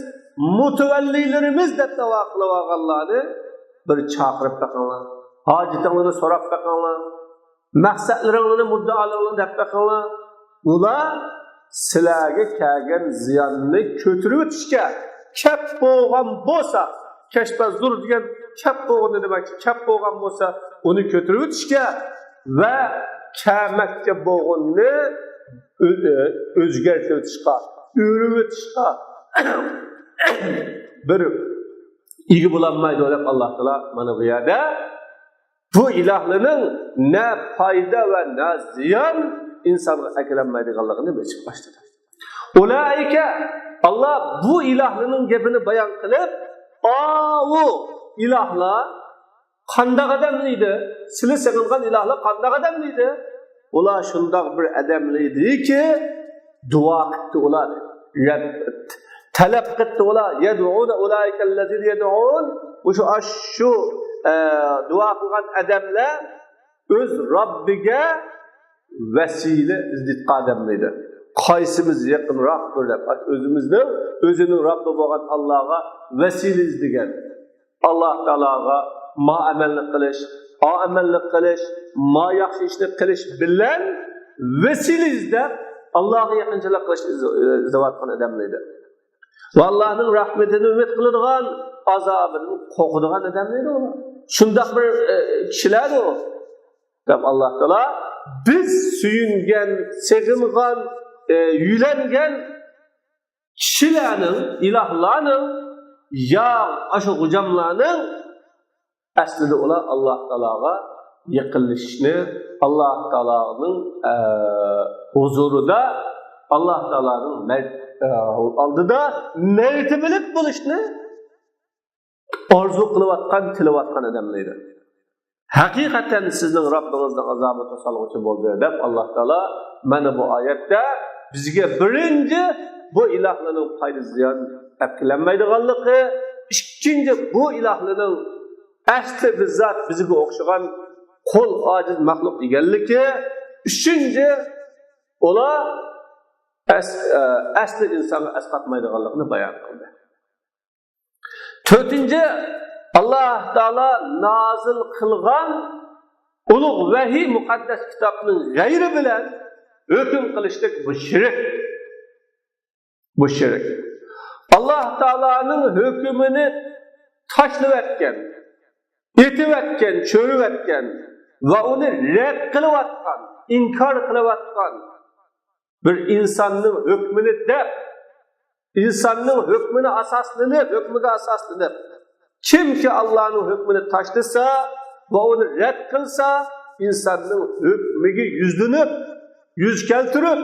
mutavallilarimiz deb da'vo qilib olganlarni bir chaqirib baqinglar. Hojitinglarni so'rab baqinglar. Maqsadlaringlarni, muddaolaringlarni deb baqinglar. Ular sizlarga kelgan ziyonni ko'tarib o'tishga kep bo'lgan bo'lsa, kashbazdur degan kep bo'lgan demak, kep bo'lgan bo'lsa, uni ko'tarib o'tishga va kamakka bo'lganni o'zgartirib o'tishga, o'rib o'tishga bir igi bo'lolmaydi deb Alloh taolo mana bu yerda bu ilohlarning ne foyda va ne ziyon insonga aklanmaydiganligini bilib boshladi. Ulayka Allah bu ilahlarning gapini bayon qilib, "O ilahlar qanday odamlaydi? Sizlar sig'ingan ilahlar qanday odamlaydi? Ular shundoq bir odamlaydiki, duo qildi ular, talab qildi ular, yad'una ulayka allazina yad'un, shu duo qilgan odamlar o'z Robbiga vasile izdiq odamlaydi. Qaysimiz yaqinroqdir deb o'zimizning o'zining Robbi bo'lgan Allohga vasile izdigan. Alloh taologa muomallik qilish, oamallik qilish, ma yaxshi ishni qilish bilan vasile izlab Allohga yaqinchilik qilish izlayotgan odamlaydi. Va Allohning rahmatini umid qiladigan, azobini qo'rqadigan odamlaydi ular. Shundoq bir kishilar u. Deb Alloh taolo biz suyungan, sig'ingan, yülengen kişilerinin, ilahlarının ya aşı hocamlarının aslında ola Allah Teala'ga yakınlaşını, Allah Teala'nın huzurunda Allah Teala'nın aldıda mertebelik buluşunu arzu kılıvatkan, tilavatkan adamlıydı. Hakikaten sizin Rabbinizden azabı tosalgıcı boldu deb Allah Teala mana bu ayette bizge birinci bu ilahlarning foyda ziyon aklanmaydiganligi, ikkinchi bu ilahlarning asli bizzat bizga o'xshagan qo'l ojiz maxluq ekanligi, uchinchi ular asli insonni asqatmaydiganligini bayon qildi. To'rtinchi, Allah Teala nazil qilgan ulug' vahiy muqaddas kitobning g'ayri bilan hüküm qilishlik bu şirk. Bu şirk. Allah Teala'nın hükmünü taşlıp etken, etip etken, çörüp etken ve onu red kılıp atkan, inkar kılıp atkan bir insanın hükmünü dep, insanın hükmünü asaslanıp, hükmüge asaslanıp, kim ki Allah'ın hükmünü taşlısa ve onu red kılsa, insanın hükmüge yüzlenip, yüz keltirip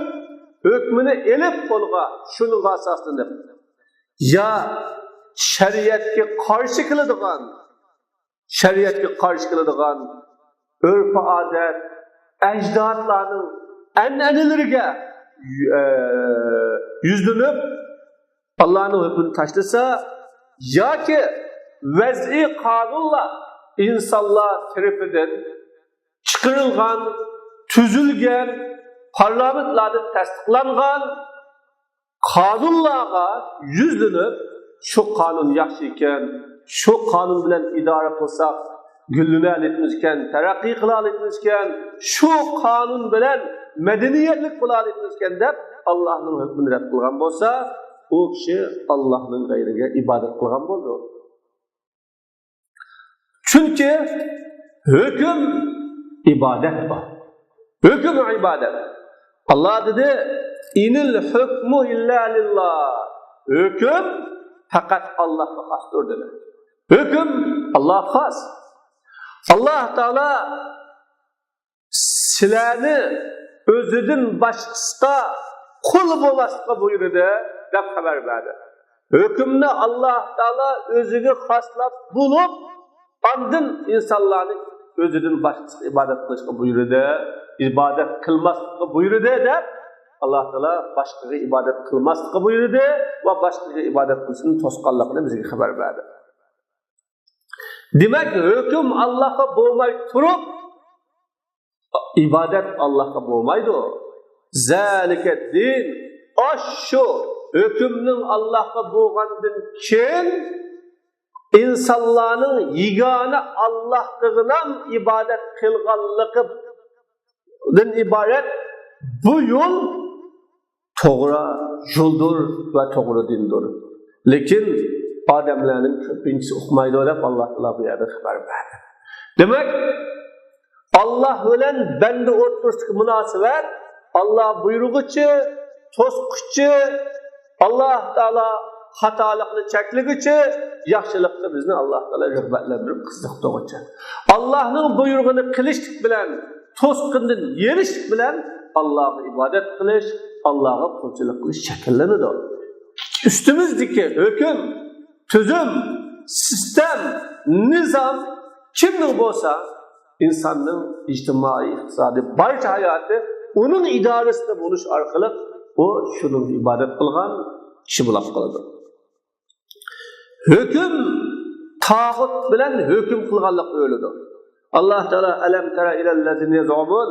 hükmünü elip kolga şunun asaslanıp ya şeriatga qarshi qiladigan örf odat ajdodlarning an'analariga yuzlanib Allah'ın hükmünü taşlasa yoki vaz'iy qonunlar insonlar tarafidan chiqarilgan, tuzilgan, parlamentlarda tasdiqlangan qonunlarga yuzlanib şu qonun yaxshi ekan, şu qonun bilan idora qilsak gullanishimizkan, taraqqiy qilayotganimizkan, şu qonun bilan madaniyatlik qilayotganimizkan deb Allah'ın hükmünü rad qilgan bo'lsa, o kishi Allah'ın g'ayriga ibodat qilgan bo'ldi. Chunki hüküm ibadet var. Hüküm ibadet. Allah dedi, inil hükmü illa lillah. Hüküm fakat Allah'a hasdır dedi. Hüküm Allah'a has. Allah Teala sizlarni özüdün başqasına kul bolasqa buyurdu deb xabar berdi. Hükümni Allah Teala özüge haslab bulup andın insanlarni özüdün başqasına ibadet qilishga buyurdi, ibadet qilmaslikqa buyurdi deb Allah Teala başqaga ibadet qilmaslikqa buyurdi va başqaga ibadet qilishni to'sqanligini bizga xabar berdi. Demek hüküm Allah'a bo'lmay turib ibadet Allah'a bo'lmaydi. Zalika din aşşu hükümnin Allah'a bo'lgandan keyin insanların yegane Allah'tan ibadet qilganligidan ibaret bu yol to'g'ri yo'ldir va to'g'ri dindir. Lekin odamlarning ko'pinchisi o'qimaydi deb Alloh taolo bu yerda xabar berdi. Demak, Allah bilan banda o'rtasidagi munosabat Allah buyrug'ichi, to'squchi, Allah taolo xatolikni cheklaguchi, yaxshilikni bizni Alloh taolo rag'batlantirib qiziqtirguchi. Allohning buyrug'ini qilishlik bilan, to'sqindan yerishlik bilan Allohga ibodat qilish, Allohga qulchilik qilish shakllanadi. Üstümüzdeki hüküm, tüzüm, sistem, nizam kimning bo'lsa, insonning ijtimoiy, iqtisodiy barcha hayoti onun idorisida bo'lish orqali o shunga ibodat qilgan kishi bo'lib qoladi. Hüküm tağut bilan hüküm qilganlik o'ladi. Alloh taolo alam tara ilallazina yaz'umun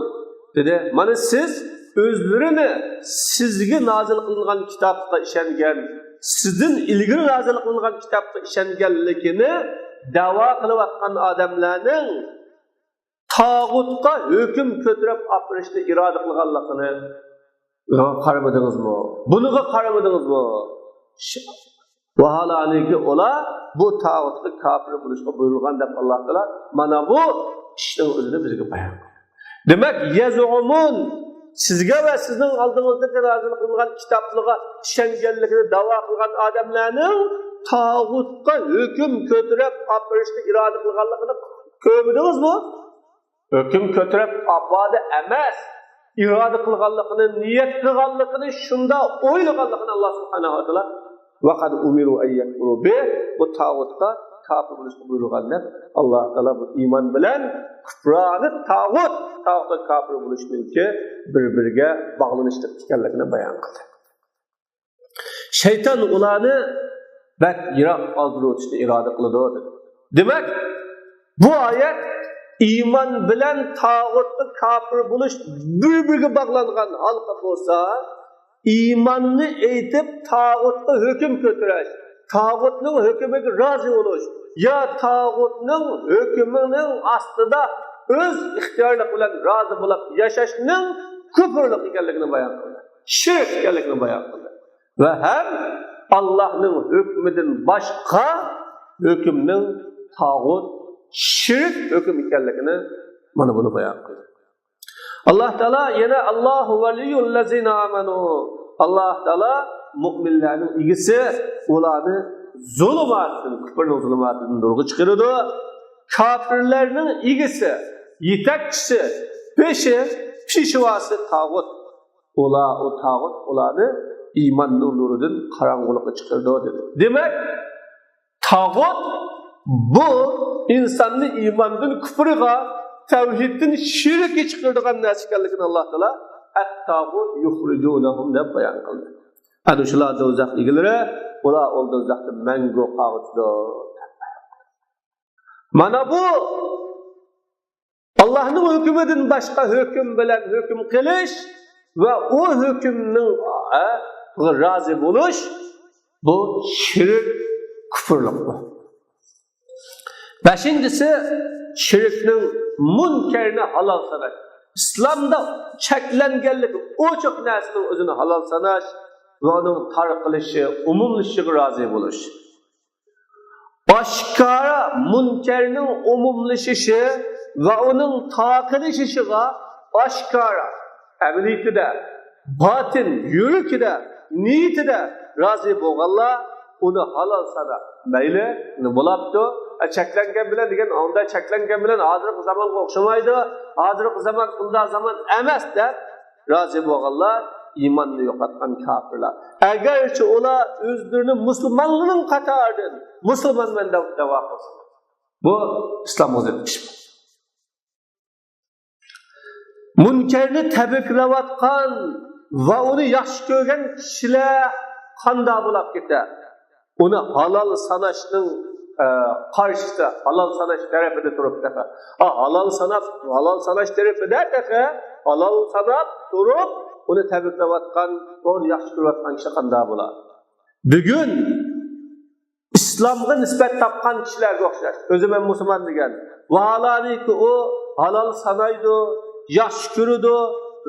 dedi, mana siz özlerini sizge nazil kılınan kitapta işengen, sizin ilgili nazil kılınan kitapta işengenlikini dava kılıvatkan adamlarının tağutta hüküm kötürüp apırışta irade kılganlıkını qaramadınız mı? Bunu qaramadınız mı? Vahalaniki ola bu tağutlu kafir buluşma buyurulgan dep Allah Teala mana bu işin özünü bizge bayan. Demek yaz'umun sizge ve sizin aldığınızda nazil kılgan kitaplığa işengenlikini dava kılgan adamlarının tağutta hüküm kötürüp apırışta irade kılganlıkını görmediniz mi? Hüküm kötürüp abade emez. İrade kılganlıkını, niyet kılganlıkını, şunda oylaganlıkını Allah subhanahu wa ta'ala وَقَدْ اُمِرُوا اَنْ يَكْفُرُوا بِهِ Bu tağutta kafir buluşma buyurganlar Allah Teala bu iman bilen küfranı tağutta kafir buluşmayı ki birbirine bağlanıştık ikenlikine bayan kıldı. Şeytan ulanı bak yirak aldırı işte irade kılıdı. Demek bu ayet iman bilen tağutta kafir buluş birbirine bağlangan halka olsa imanını eğitip tağutta hüküm götüreş, tağutun hükümüne razı oluş, ya tağutun hükümünün aslında öz ihtiyarlık bilen razı bulup yaşaşının küfürlük ekenligini bayan kıldı. Şirk ekenligini bayan kıldı. Ve hem Allah'ın hükmünden başka hükümünün tağut, şirk hüküm ekenligini bana bunu bayan kıldı. Allah Teala yine Allahu veliyyul lezina amenu. Allah Teala müminlerin ilgisi olanı zulümatın, küfrün zulümatının doğru çıkarıyordu. Kafirlerin ilgisi, yetekçisi, peşi, pişivası tağut. o tağut olanı iman nurlarından karanlıkta çıkardı dedi. Demek tağut bu insanı imandan küfrüge, tevhidden şirke çıkardıgan narsa ekanligini Allah Taala at-tağut yukhrijunahum deb bayon qildi. Ana shular do'zaxliklari ular ol do'zaxda mangu qoldi. Mana bu Allah'ın hükmünden başka hüküm bilen hüküm kılış ve o hükümün razı buluş bu şirk küfürlük bu. Beşincisi şirknin münkerini halal sanaş. İslam'da çeklengenlik o çok neslinin özünü halal sanaş ve onun tarqılışı, umumlaşığı razı buluş. Aşkara münkerinin umumlaşışı ve onun takılışışıga aşkara, emniyetide, batin, yürükide, niyetide razı boğalla onu halal sana. Meyle, ne bulaptı? Çeklengen bilen degen, onda çeklengen bilen hazırlık zaman okşamaydı, hazırlık zaman, onda zaman emes de razı boğalla imanını yokatkan kafirler. Eğerçi ola özlerinin Müslümanlığının katarıdır, Müslüman men deva kılsın. Bu İslam özetmiş. Münkerini tebriklevatkan ve onu yaş görgen kişiler kanda bulap gider. Onu halal sanaşının karşısı, halal sanaş tarafında durup defa. Halal sanaş tarafında defa, halal sanat durup onu tebriklevatkan, onu yaş görvatkan kişi kanda bulap. Bugün İslam'a nispet tapkan kişiler yoklar. Özüme Müslüman degen. Ve halani ki o halal sanaydı, yaş görüdü,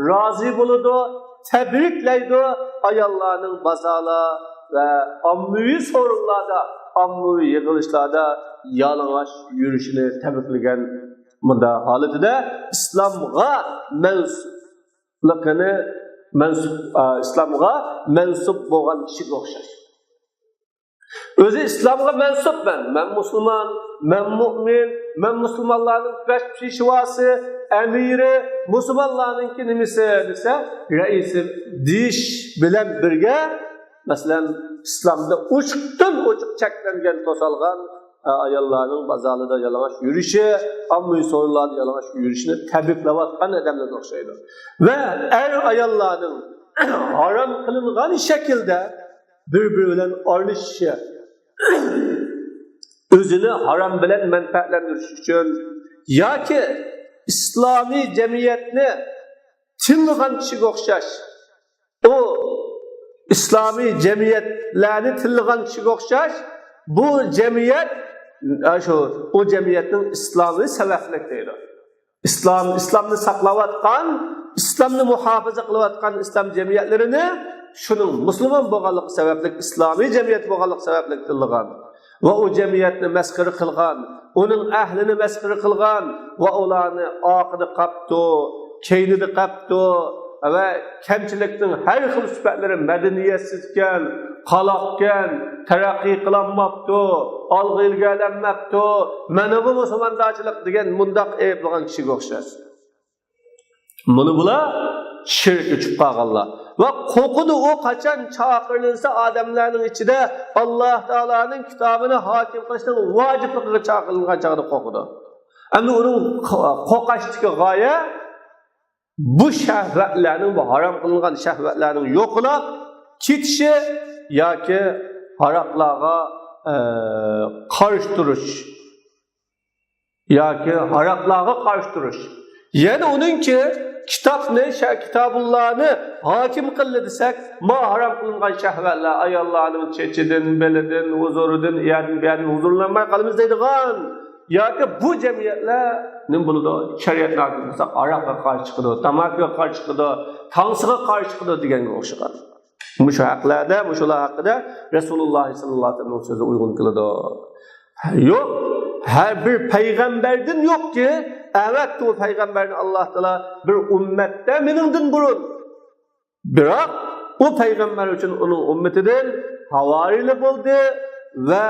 razı buludu, tebrikleydi ayallarının bazala ve ammuyu sorunlarda, ammuyu yığılışlarda yalınlaş yürüyüşünü tebrikleyen bunda haletinde İslam'a mensup boğan kişi okşar. Özü İslam'a mensup ben Müslüman, ben mümin, ben Müslümanların beş pişvası, emiri, Müslümanların ki nimisi dese, reisi diş bilen birge, mesela İslam'da uçuk çeklengen tosalgan ayallarının bazalıda yalamaş yürüyüşü, ammuyu sorularda yalamaş yürüyüşünü tebriklevatkan edemle okşaydı. Ve ayallarının haram kılıngan şekilde birbiriyle arnışışı, özünü haram bilen menfaatlendiriş için ya ki İslami cemiyetini tınlıgan kişi okşaş, o İslami cemiyetlerini tınlıgan kişi okşaş, bu cemiyet o cemiyetin İslam'ı sebeplik değil. İslam'ı saklavatkan, İslam'ı muhafaza kılavatkan İslam cemiyetlerini şunun Müslüman boğalık sebeplik, İslami cemiyet boğalık sebeplik tınlıgan ve o cemiyetini meskiri kılgan, onun ehlini meskiri kılgan ve olanı akıdı kaptı, keynidi kaptı ve kemçilikten her xil süpetleri medeniyetsizken, kalakken, terakki kılanmaptı, algı ilgilenmaptı, menevi Müslümandaçılık degen mundaq eyiplegan kişi okşar. Bunu bula şirk uçup qalğanlar. Ve kokudu o kaçan çağırılırsa adamların içinde Allah Teala'nın kitabını hakim kılışının vaciplikle çağırılgan çağırdı kokudu. Ama onun kokaştaki gaye bu şehvetlerin, bu haram kılıngan şehvetlerin yokla kitişi ya ki haraklığa karıştırış ya ki haraklığa karıştırış. Yani onun ki kitap ne? Kitabullah'ını hakim kıldı desek, ma haram kılıngan şehvetler, ayallarının çeçidin, belidin, huzurudin, yani huzurlanmaya kalımız deydiğen. Ya ki bu cemiyetler, ne bunu da şeriatla hakim kılsak, Arap'a karşı çıkıdı, Tamak'a karşı çıkıdı, Tansı'ya karşı çıkıdı diyen okşakan. Muşu hakkılarda, muşular hakkında Resulullah sallallahu aleyhi ve sellem'in sözü uygun kılıdı. Yok, her bir peygamberden yok ki, evet bu peygamberin Allah Teala bir ümmette minindin burun. Bırak o peygamber için onun ümmetinden havarili buldu ve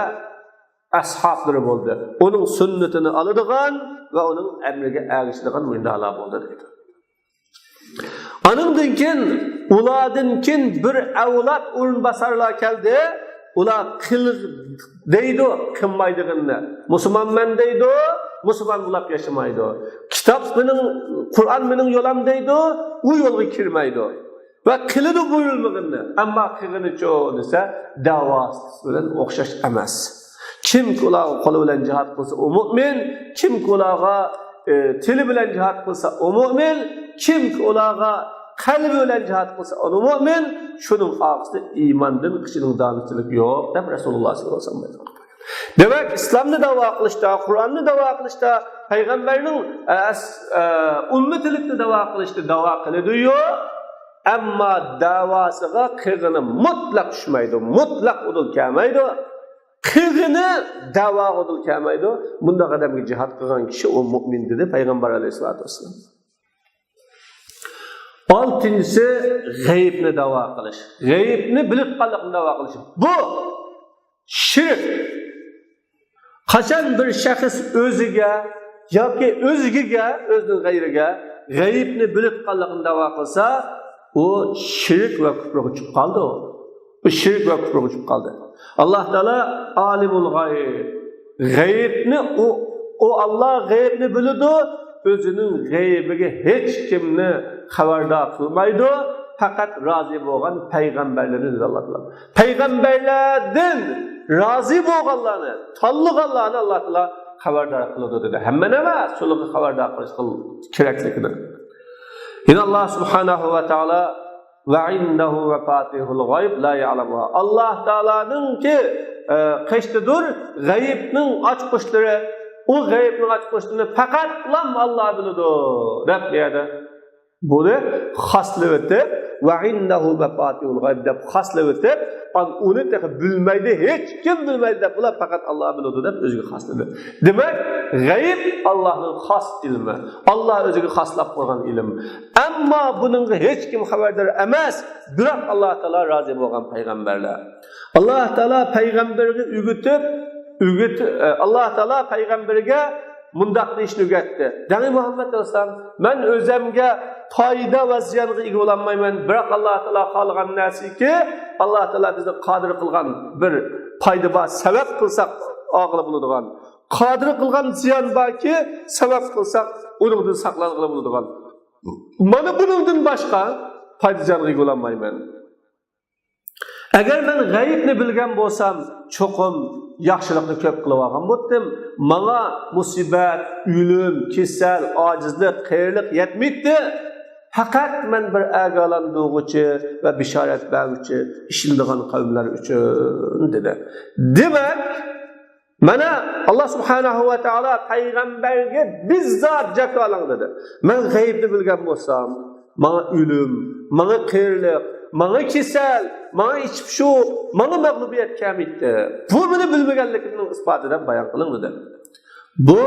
ashabları buldu. Onun sünnetini alıdığın ve onun emrine eriştiğin mündala buldu dedi. Anındınken ulardan bir avlat o'rinbosarlar keldi. Ular qil deydi, qilmaydig'ini. Musulmon men deydi, musulmon bo'lib yashamaydi. Kitob mening, Qur'on mening yo'lam deydi, u yo'lga kirmaydi. Va qiladi buyurilmag'ini. Ammo qilganicha desa, da'vosi bilan o'xshash emas. Kimki ularga qo'li bilan jihad qilsa, u mu'min. Kimki ularga tili bilan jihad qilsa, u mu'min. Kimki ularga qalbi bilan jihad qilsa, u mu'min. Shuning orqasida iymondan kishining donishchilik yo'q, deb Rasululloh sollallohu alayhi vasallam aytgan. Demak, islomni da'vo qilishda, Qur'onni da'vo qilishda, payg'ambarning ummatilikni da'vo qilishda da'vo qiladi-yu, ammo da'vosiga qilg'ini mutlaq tushmaydi, mutlaq udul kelmaydi. Qilg'ini da'voga udul kelmaydi. Bunda odamga jihad qilgan kishi u mu'min dedi payg'ambar alayhisolatu vasallam. Oltinchisi g'aybni da'vo qilish. G'aybni bilib qolishni da'vo qilish. Bu shirk. Qachon bir shaxs o'ziga yoki o'zgiga, o'zining g'ayriga g'aybni bilib qolishni da'vo qilsa, u shirk va kufrga tushib qoldi. U shirk va kufrga tushib qoldi. Alloh taolo alimul g'ayb. G'aybni o Allah g'aybni biladi. O'zining g'aybiga hech kimni xabardor qilmaydi. Faqat rozi bo'lgan payg'ambarlarni Alloh taolo. Payg'ambarlardan rozi bo'lganlarni, tanlaganlarni Alloh taolo xabardor qiladi dedi. Hamma emas, shularga xabardor qilish kerakligini. Yine Allah subhanahu wa ta'ala ve indahu mafatihul g'ayb la ya'lamuha. Allah Ta'ala'nın ki qishtidur g'aybning ochqishlari, o g'aybning ochqishlarini faqat Allah biladi deb deydi. Buni xaslab o'tib ve indahu mafatihul g'ayb deb xaslab o'tib, uni bilmaydi, hech kim bilmaydi deb ular faqat Allah biladi deb o'ziga xasladi. Demak, g'ayb Allohning xos ilmi. Allah o'ziga xoslab qo'ygan ilm. Ammo buningga hech kim xabardor emas. Biroq Alloh taolo rozi bo'lgan payg'ambarlar. Alloh taolo payg'ambarga Alloh taolo payg'ambarga mundaq deyishni o'rgatdi. Dani Muhammad alayhisalom, men o'zimga foyda va ziyonga ega bo'lmayman. Biroq Alloh taolo xohlagan narsaki, Alloh taolo bizni qodir qilgan bir foyda bor, sabab qilsak og'ilib bo'ladigan. Qodir qilgan ziyon borki, sabab qilsak uningdan saqlanib bo'ladigan. Mana buningdan boshqa foyda ziyonga ega bo'lmayman. Agar men g'aybni bilgan bo'lsam, cho'qim yaxshilikni ko'p qilib olgan bo'ldim. Menga musibat, o'lim, kasal, ojizlik, qiyinlik yetmaydi. Faqat men bir agalanduvchi va bishorat beruvchi ishildigan qavmlar uchun dedi. Demak, mana Alloh subhanahu va taolo payg'ambarga bizzat jakolang dedi. Men g'aybni bilgan bo'lsam, menga o'lim, menga qiyinlik, menga kasal, menga ichib shu, menga mag'lubiyat kelmaydi. Bu meni bilmaganligimning isbotidan bayon qilindi. Bu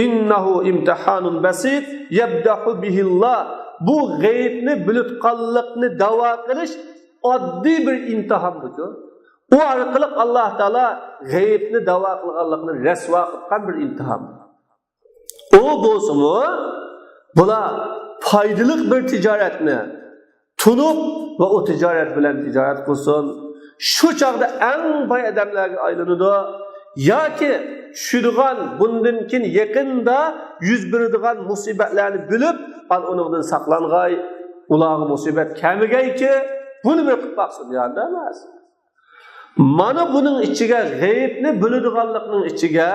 innahu imtihanun basit yabdahu bihillah. Bu g'aybni bilutqanlikni da'vo qilish oddiy bir imtihon bu. O orqali Alloh taolo g'aybni da'vo qilganlikni rasvo qilgan bir imtihon. O bo'lsa-mu, bular foydali bir tijoratni tunib va o tijorat bilan tijorat qilsin. Shu chaqda eng boy odamlarga aylanadi yoki tushadigan bundan keyin yaqinda yuz beradigan musibatlarni bilib, uningdan saqlang'ay, ularga musibat kelmagayki, buni bir qilib baqsin yo'lda emas. Mana buning ichiga g'aybni biladiganlikning ichiga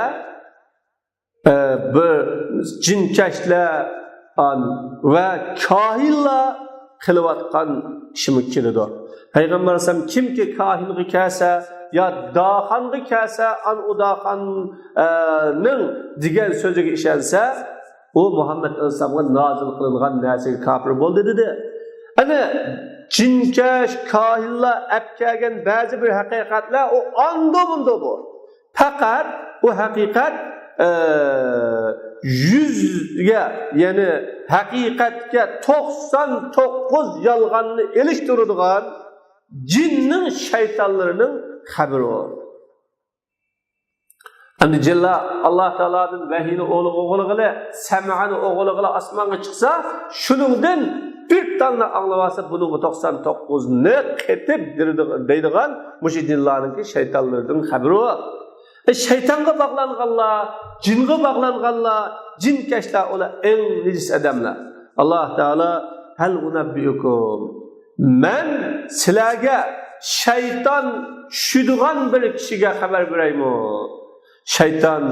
bir jinkashlar va kohinlar qilayotgan ishimi keladi. Payg'ambar alayhisalom kimki kohinga kelsa ya daxonga kelsa, u daxonning degan so'ziga ishonsa, u Muhammad alayhisalomga nozil qilingan narsaga kofir bo'ldi dedi. Ana jinkash kohinlar apkagan ba'zi bir haqiqatlar o ando bu. Faqat o haqiqat yüzge yani hakikatke 99 yalganını iliştirdiğin cinnin şeytanlarının haberi o. Hani Cella Allah Teala'nın vehini oğluğuyla, sem'ani oğluğuyla asmana çıksa, şunundan bir tane anlavasa bunun 99 ne ketip deydigan muşu jinlarınki şeytanlardan haberi var. Şeytanga bağlanganlar, jinga bağlanganlar, jin keşler ola en necis adamlar. Allah Teala hal unabbiukum. Men sizlarga şeytan şudigan bir kişiga haber beraymi. Şeytan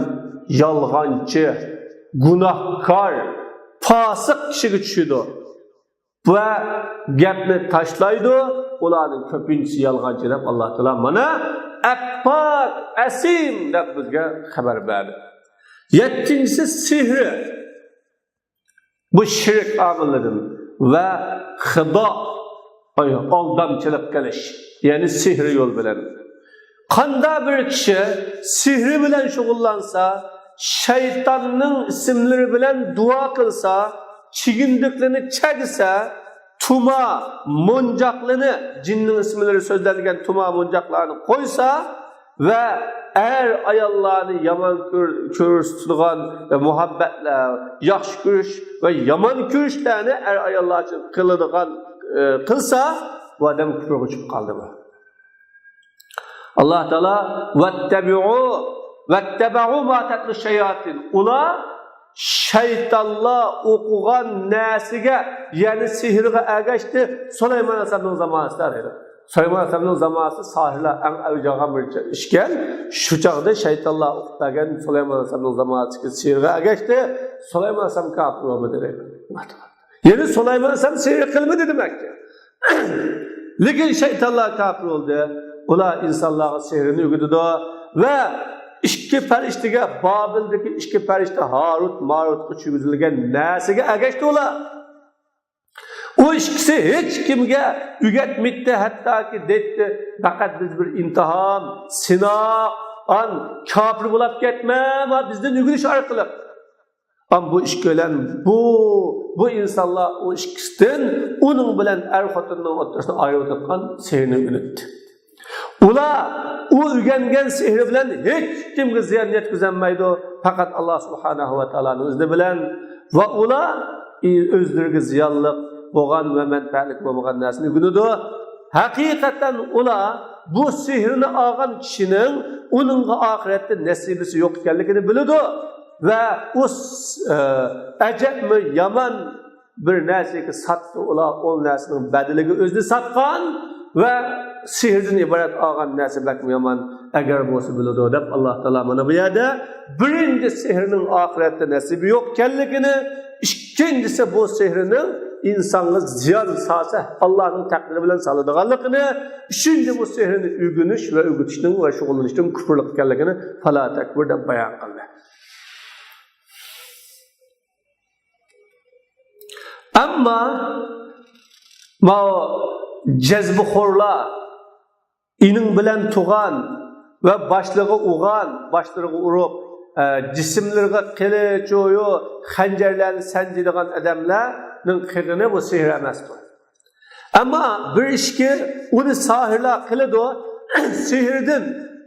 yalğancı, günahkar, fasık kişiga tushidi. Va gapni tashlaydi, ularning ko'pinchisi yalğancı deb Allah Teala mana appak, asim deb bizga xabar berdi. 7-incisi sihri. Bu şirk amillaridan va xido, aldamchilik qilish, ya'ni sihri yo'l bilan. Qanday bir kishi sihri bilan shug'ullansa, shaytonning ismlari bilan duo qilsa, chigindiklarni chagisa, tuma, monjaqlarni, jinning ismlari so'zlangan tuma, monjaqlarni qo'ysa va ayollarni yomon ko'rsatadigan va muhabbatlar, yaxshi ko'rish va yomon ko'rishlarni ayollar uchun qiladigan qilsa, bu odam kufrga tushib qoldi. Allah Teala vattabi'u ma tatlu shayatin. Ular şeytanlar o'qigan narsaga, ya'ni sehrga ergashdi. Sulaymon alayhisolamning zamonasida edi. Sulaymon alayhisolamning zamonasida sohirlar eng avjagan bir ishgan. Shu chaqda shaytonlar o'qigan Sulaymon alayhisolamning zamonasiga sehrga ergashdi. Sulaymon alayhisolam kafir bo'ldi dedi. Ya'ni Sulaymon alayhisolam sehr qilmadi demakki. Lekin shaytonlar kafir bo'ldi. Ular insonlarga sehrini o'rgatdi va ikki farishtaga, Babildagi ikki farishta Harut, Marutga tushizilgan narsaga ergashdi ular. O ikkisi hech kimga o'rgatmaydi, hattoki deydi, faqat biz bir imtihon, sinov, kafir bo'lib ketma, bizdan o'rganish orqali. Ama bu iş bilan bu insonlar o ikkisidan uning bilan xotinning o'rtasida ayrılgan sehrini o'rgatdi. Ular o o'rgangan sehri bilan hech kimga ziyon yetkazolmaydi, faqat Alloh subhanahu va taoloning o'zi bilan va ular o'zlariga ziyonli bo'lgan va manfaatli bo'lmagan narsani o'rganadi. Haqiqatan ular bu sehrni olgan kishining uning oxiratda nasibisi yo'q ekanligini biladi va o ajabmi yomon bir narsaga satdi, ular o narsaning badaliga o'zini satgan va sehrdan iborat olgan narsa bakmi yomon agar bo'lsa biladi deb Alloh taolo mana bu yerda birinchi sehrning oxiratda nasibi yo'q ekanligini, ikkinchisi bu sehrning insonga ziyon solsa Allohning taqdiri bilan soladiganligini, uchinchi bu sehrni o'rganish va o'rgatishning va shug'ullanishning kufrlik ekanligini fala takbir deb bayon qildi. Amma ma jazbixo'rlar ining bilan tug'an va boshlig'i o'g'an, boshlariga urib, jismlariga qilich, o'yo, xanjarlarni sanjiydigan odamlarning qilgani bu sehr emas bu. Ammo bir ishki uni sohirlar qiladi, sehrdan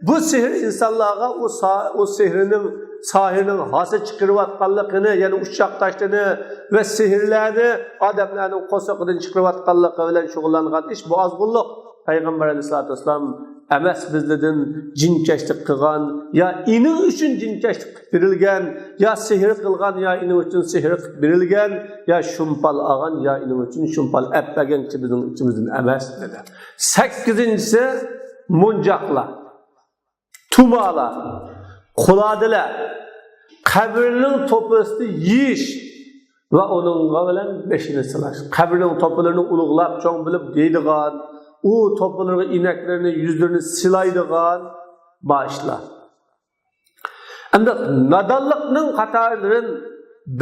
bu sehr insonlarga o sehrining sohirning hosil chiqarayotganligini, ya'ni uchoq tashlarini va sehrlarni odamlarning qo'shiqidan chiqarayotganligi bilan shug'ullangan ish bu ozg'unlik. Payg'ambar alayhisolatu vasallam emas bizlardan jinkashlik qilgan, ya ining uchun jinkashlik berilgan, ya sehr qilgan, ya ining uchun sehr berilgan, ya shumpal olgan, ya ining uchun shumpal appagan bizning ichimizdan emas dedi. 8-inchisi munjaqlar, tumalar, quladilar, qabrning to'pisini yeyish va uningga bilan beshini silash. Qabrning to'plarini ulug'lab, cho'ng bilib deydigan, u to'plarga inaklarni, yuzlarini silaydigan boshlar. Endi nadonlikning qatoridan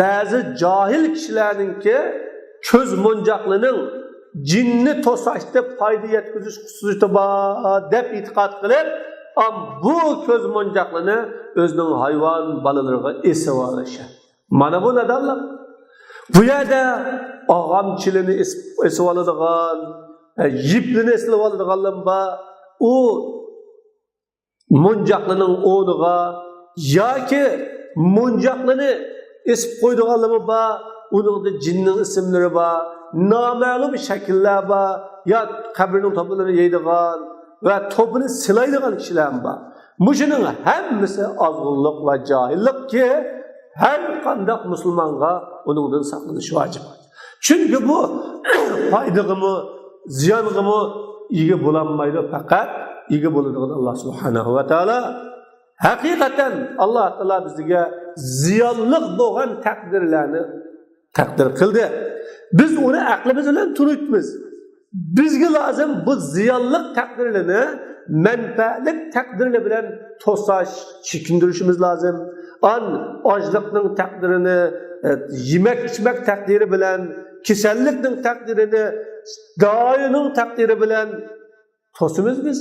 ba'zi johil kishilarningki ko'z munjaqlining jinni to'sashda foyda yetkazish xususiyati bor deb e'tiqod qilib, bu ko'z munjaqlini o'zining hayvon bolalariga esib olishi. Mana bu nadonlik. Bu yerda og'amchiligini esib oladigan, yiplini esib oladiganlar u munjaqlining o'rniga yoki munjaqlini esib qo'ydiganlar bor, uningda jinning ismlari bor noma'lum shakllar bor, yo qabrning to'pini yeydigan va to'pini silaydigan kishilar bor. Mushuning hammasi ozg'unlik va johillikki, har qanday musulmonga uningdan saqlanish vojib. Chunki bu foydag'imi, ziyong'imi ega bo'lolmaydi, faqat ega bo'ladigan Alloh subhanahu va taolo. Haqiqatan Alloh taolo bizga ziyonliq bo'lgan taqdirlarni taqdir qildi. Biz uni aqlimiz bilan tunutmiz. Bizga lozim bu ziyonliq taqdirlarni manfaatlik taqdirlar bilan to'sash, chekindirishimiz lozim. Ochlikning taqdirini, yemek içmek taqdiri bilan, kasallikning taqdirini, doining taqdiri bilan to'simiz biz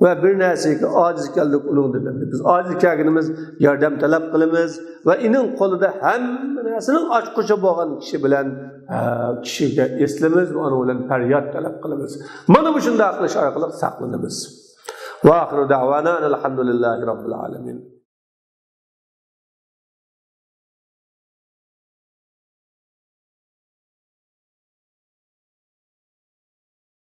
va bir narsaga ojiz keldik ulug'dir. Biz ojiz kelganimiz yordam talab qilamiz va ining qo'lida hamma narsaning ochqichi bo'lgan kishi bilan kishiga eslamiz va uning bilan faryod talab qilamiz. Mana bu shunday qilish orqali saqlanamiz. Va oxiru da'vana alhamdulillahi robbil alamin.